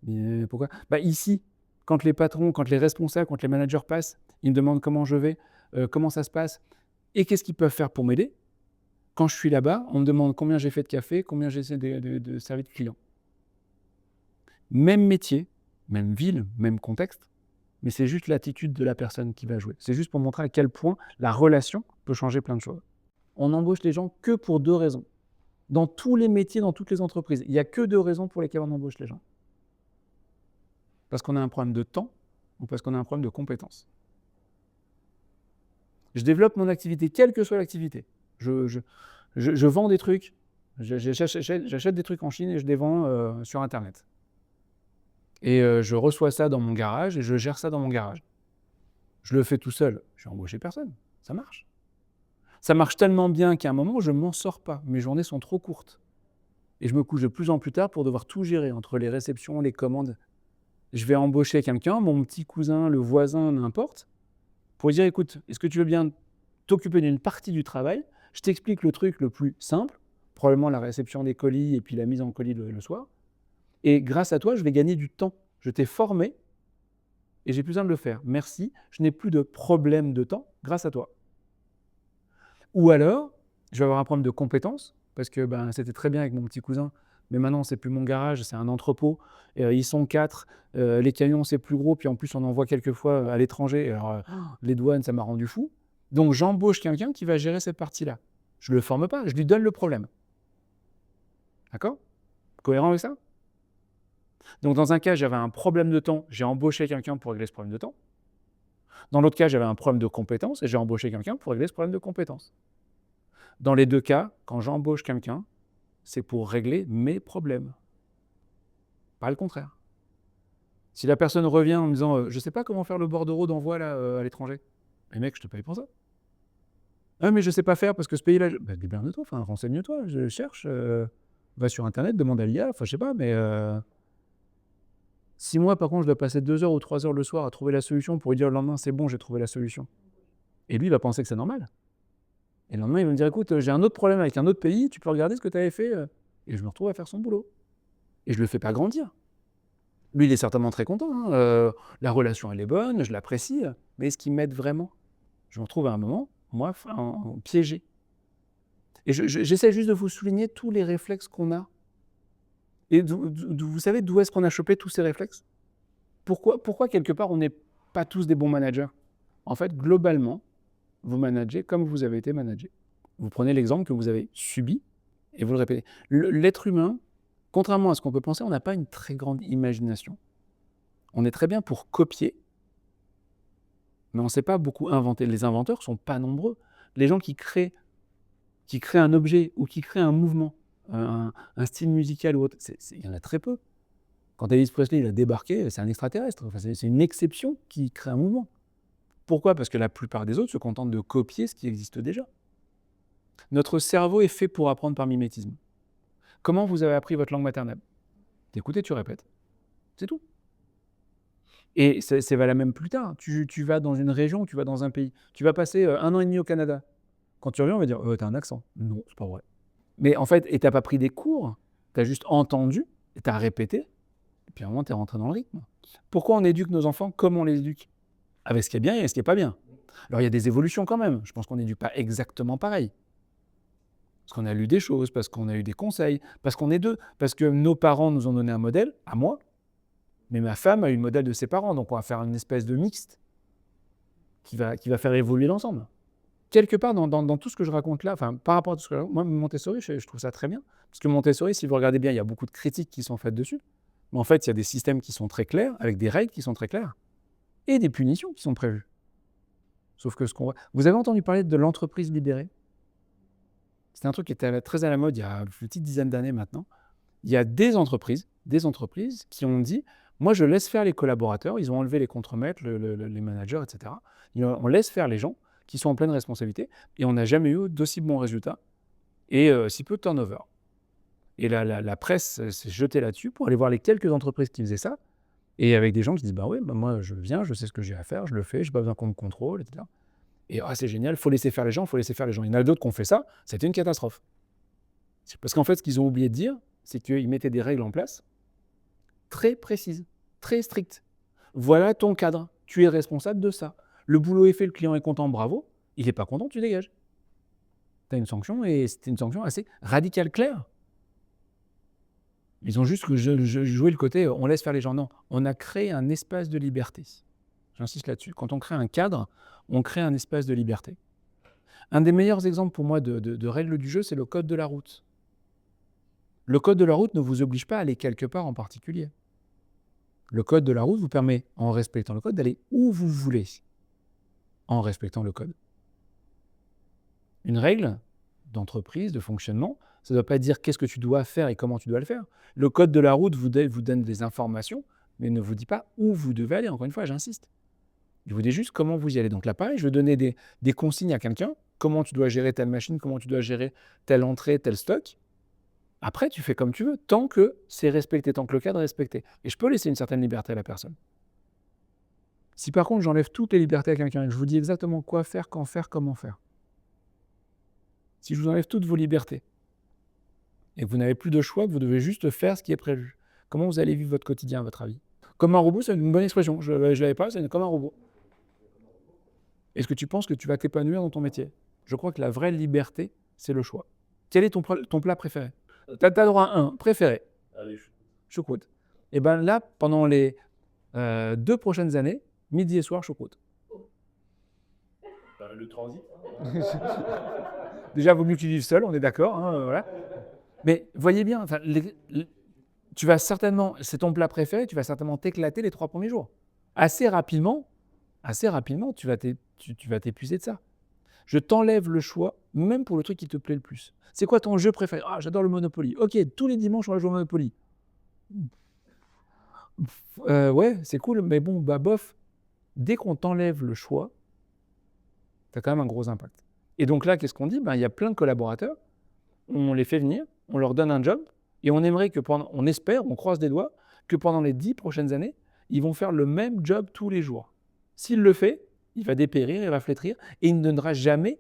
Mais pourquoi? Bah ici, quand les patrons, quand les responsables, quand les managers passent, ils me demandent comment je vais, comment ça se passe et qu'est-ce qu'ils peuvent faire pour m'aider. Quand je suis là-bas, on me demande combien j'ai fait de café, combien j'ai de servi de clients. Même métier, même ville, même contexte, mais c'est juste l'attitude de la personne qui va jouer. C'est juste pour montrer à quel point la relation peut changer plein de choses. On embauche les gens que pour 2 raisons. Dans tous les métiers, dans toutes les entreprises, il n'y a que 2 raisons pour lesquelles on embauche les gens. Parce qu'on a un problème de temps ou parce qu'on a un problème de compétence. Je développe mon activité, quelle que soit l'activité. Je vends des trucs, j'achète des trucs en Chine et je les vends sur Internet. Et je reçois ça dans mon garage et je gère ça dans mon garage. Je le fais tout seul, je n'ai embauché personne, ça marche. Ça marche tellement bien qu'à un moment, je ne m'en sors pas. Mes journées sont trop courtes. Et je me couche de plus en plus tard pour devoir tout gérer, entre les réceptions, les commandes. Je vais embaucher quelqu'un, mon petit cousin, le voisin, n'importe, pour lui dire, écoute, est-ce que tu veux bien t'occuper d'une partie du travail? Je t'explique le truc le plus simple, probablement la réception des colis et puis la mise en colis le soir. Et grâce à toi, je vais gagner du temps. Je t'ai formé et j'ai plus besoin de le faire. Merci, je n'ai plus de problème de temps grâce à toi. Ou alors, je vais avoir un problème de compétences, parce que c'était très bien avec mon petit cousin, mais maintenant, c'est plus mon garage, c'est un entrepôt. Ils sont 4, les camions, c'est plus gros, puis en plus, on envoie quelques fois à l'étranger. Alors, les douanes, ça m'a rendu fou. Donc, j'embauche quelqu'un qui va gérer cette partie-là. Je ne le forme pas, je lui donne le problème. D'accord? Cohérent avec ça? Donc, dans un cas, j'avais un problème de temps, j'ai embauché quelqu'un pour régler ce problème de temps. Dans l'autre cas, j'avais un problème de compétences et j'ai embauché quelqu'un pour régler ce problème de compétences. Dans les 2 cas, quand j'embauche quelqu'un, c'est pour régler mes problèmes, pas le contraire. Si la personne revient en me disant je ne sais pas comment faire le bordereau d'envoi là, à l'étranger, mais mec, je te paye pour ça. Ah, mais je ne sais pas faire parce que ce pays-là. Démerde-toi, renseigne-toi, je cherche, va sur Internet, demande à l'IA, je sais pas, mais. Si moi, par contre, je dois passer 2 heures ou 3 heures le soir à trouver la solution pour lui dire le lendemain, c'est bon, j'ai trouvé la solution. Et lui, il va penser que c'est normal. Et le lendemain, il va me dire, écoute, j'ai un autre problème avec un autre pays, tu peux regarder ce que tu avais fait. Et je me retrouve à faire son boulot. Et je ne le fais pas grandir. Lui, il est certainement très content. La relation, elle est bonne, je l'apprécie. Mais est-ce qu'il m'aide vraiment? Je me retrouve à un moment, moi, piégé. Et j'essaie juste de vous souligner tous les réflexes qu'on a. Et vous savez d'où est-ce qu'on a chopé tous ces réflexes? Pourquoi quelque part, on n'est pas tous des bons managers? En fait, globalement, vous managez comme vous avez été managé. Vous prenez l'exemple que vous avez subi et vous le répétez. L'être humain, contrairement à ce qu'on peut penser, on n'a pas une très grande imagination. On est très bien pour copier, mais on ne sait pas beaucoup inventer. Les inventeurs ne sont pas nombreux. Les gens qui créent un objet ou qui créent un mouvement, un style musical ou autre, il y en a très peu. Quand Elvis Presley il a débarqué, c'est un extraterrestre. Enfin, c'est une exception qui crée un mouvement. Pourquoi? Parce que la plupart des autres se contentent de copier ce qui existe déjà. Notre cerveau est fait pour apprendre par mimétisme. Comment vous avez appris votre langue maternelle? T'écoutes et tu répètes. C'est tout. Et c'est valable même plus tard. Tu vas dans une région, tu vas dans un pays. Tu vas passer 1 an et demi au Canada. Quand tu reviens, on va dire t'as un accent. Non, c'est pas vrai. Mais en fait, et t'as pas pris des cours, t'as juste entendu, et t'as répété, et puis à un moment, t'es rentré dans le rythme. Pourquoi on éduque nos enfants comme on les éduque? Avec ce qui est bien et ce qui est pas bien. Alors il y a des évolutions quand même. Je pense qu'on n'éduque pas exactement pareil. Parce qu'on a lu des choses, parce qu'on a eu des conseils, parce qu'on est deux, parce que nos parents nous ont donné un modèle, à moi, mais ma femme a eu le modèle de ses parents, donc on va faire une espèce de mixte qui va faire évoluer l'ensemble. Quelque part, dans tout ce que je raconte là, enfin, par rapport à tout ce que je raconte, moi, Montessori, je trouve ça très bien. Parce que Montessori, si vous regardez bien, il y a beaucoup de critiques qui sont faites dessus. Mais en fait, il y a des systèmes qui sont très clairs, avec des règles qui sont très claires, et des punitions qui sont prévues. Sauf que ce qu'on voit... Vous avez entendu parler de l'entreprise libérée? C'était un truc qui était très à la mode il y a une petite dizaine d'années maintenant. Il y a des entreprises qui ont dit, moi je laisse faire les collaborateurs, ils ont enlevé les contremaîtres, les managers, etc. On laisse faire les gens qui sont en pleine responsabilité, et on n'a jamais eu d'aussi bons résultats, et si peu de turnover. Et la presse s'est jetée là-dessus pour aller voir les quelques entreprises qui faisaient ça, et avec des gens qui disent, bah oui, bah moi je viens, je sais ce que j'ai à faire, je le fais, je n'ai pas besoin qu'on me contrôle, etc. Et c'est génial, il faut laisser faire les gens, il faut laisser faire les gens. Il y en a d'autres qui ont fait ça, c'était une catastrophe. Parce qu'en fait, ce qu'ils ont oublié de dire, c'est qu'ils mettaient des règles en place très précises, très strictes. Voilà ton cadre, tu es responsable de ça. Le boulot est fait, le client est content, bravo. Il n'est pas content, tu dégages. Tu as une sanction, et c'était une sanction assez radicale, claire. Ils ont juste joué le côté on laisse faire les gens. Non, on a créé un espace de liberté. J'insiste là-dessus. Quand on crée un cadre, on crée un espace de liberté. Un des meilleurs exemples pour moi de règles du jeu, c'est le code de la route. Le code de la route ne vous oblige pas à aller quelque part en particulier. Le code de la route vous permet, en respectant le code, d'aller où vous voulez, en respectant le code. Une règle d'entreprise, de fonctionnement, ça ne doit pas dire qu'est-ce que tu dois faire et comment tu dois le faire. Le code de la route vous donne des informations, mais ne vous dit pas où vous devez aller. Encore une fois, j'insiste. Il vous dit juste comment vous y allez. Donc là, pareil, je vais donner des consignes à quelqu'un. Comment tu dois gérer telle machine, comment tu dois gérer telle entrée, tel stock. Après, tu fais comme tu veux, tant que c'est respecté, tant que le cadre est respecté. Et je peux laisser une certaine liberté à la personne. Si par contre, j'enlève toutes les libertés à quelqu'un et que je vous dis exactement quoi faire, quand faire, comment faire, si je vous enlève toutes vos libertés et que vous n'avez plus de choix, que vous devez juste faire ce qui est prévu, comment vous allez vivre votre quotidien, à votre avis? Comme un robot, c'est une bonne expression. Je ne l'avais pas, c'est comme un robot. Est-ce que tu penses que tu vas t'épanouir dans ton métier? Je crois que la vraie liberté, c'est le choix. Quel est ton plat préféré? Tu as droit à un préféré. Allez, Choucroute. Et bien là, pendant les 2 prochaines années, midi et soir, choucroute. le transit. Déjà, vaut mieux que tu vives seul, on est d'accord. Voilà. Mais voyez bien, enfin, tu vas certainement, c'est ton plat préféré, tu vas certainement t'éclater les 3 premiers jours. Assez rapidement, tu vas t'épuiser de ça. Je t'enlève le choix, même pour le truc qui te plaît le plus. C'est quoi ton jeu préféré? Ah, j'adore le Monopoly. Ok, tous les dimanches, on va jouer au Monopoly. Ouais, c'est cool, mais bon, bah bof. Dès qu'on t'enlève le choix, tu as quand même un gros impact. Et donc là, qu'est-ce qu'on dit? Il y a plein de collaborateurs, on les fait venir, on leur donne un job, et on aimerait que on espère, on croise des doigts, que pendant les 10 prochaines années, ils vont faire le même job tous les jours. S'il le fait, il va dépérir, il va flétrir, et il ne donnera jamais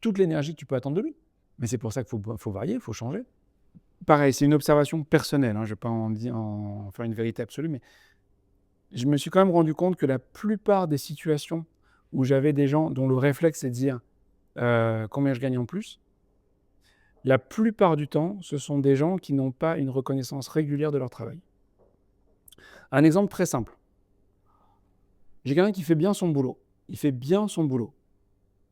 toute l'énergie que tu peux attendre de lui. Mais c'est pour ça qu'il faut varier, il faut changer. Pareil, c'est une observation personnelle, je ne vais pas en faire une vérité absolue, mais je me suis quand même rendu compte que la plupart des situations où j'avais des gens dont le réflexe c'est de dire combien je gagne en plus, la plupart du temps, ce sont des gens qui n'ont pas une reconnaissance régulière de leur travail. Un exemple très simple. J'ai quelqu'un qui fait bien son boulot. Il fait bien son boulot.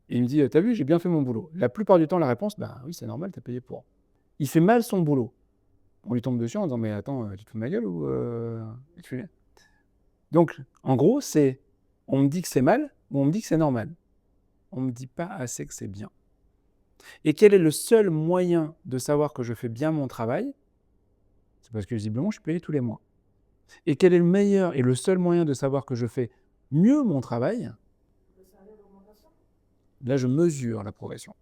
Et il me dit, t'as vu, j'ai bien fait mon boulot. La plupart du temps, la réponse, oui, c'est normal, t'as payé pour. Il fait mal son boulot. On lui tombe dessus en disant, mais attends, tu te fous de ma gueule ou tu fais bien? Donc, en gros, c'est on me dit que c'est mal ou on me dit que c'est normal. On ne me dit pas assez que c'est bien. Et quel est le seul moyen de savoir que je fais bien mon travail? C'est parce que visiblement, je suis payé tous les mois. Et quel est le meilleur et le seul moyen de savoir que je fais mieux mon travail? Le salaire d'augmentation. Là, je mesure la progression.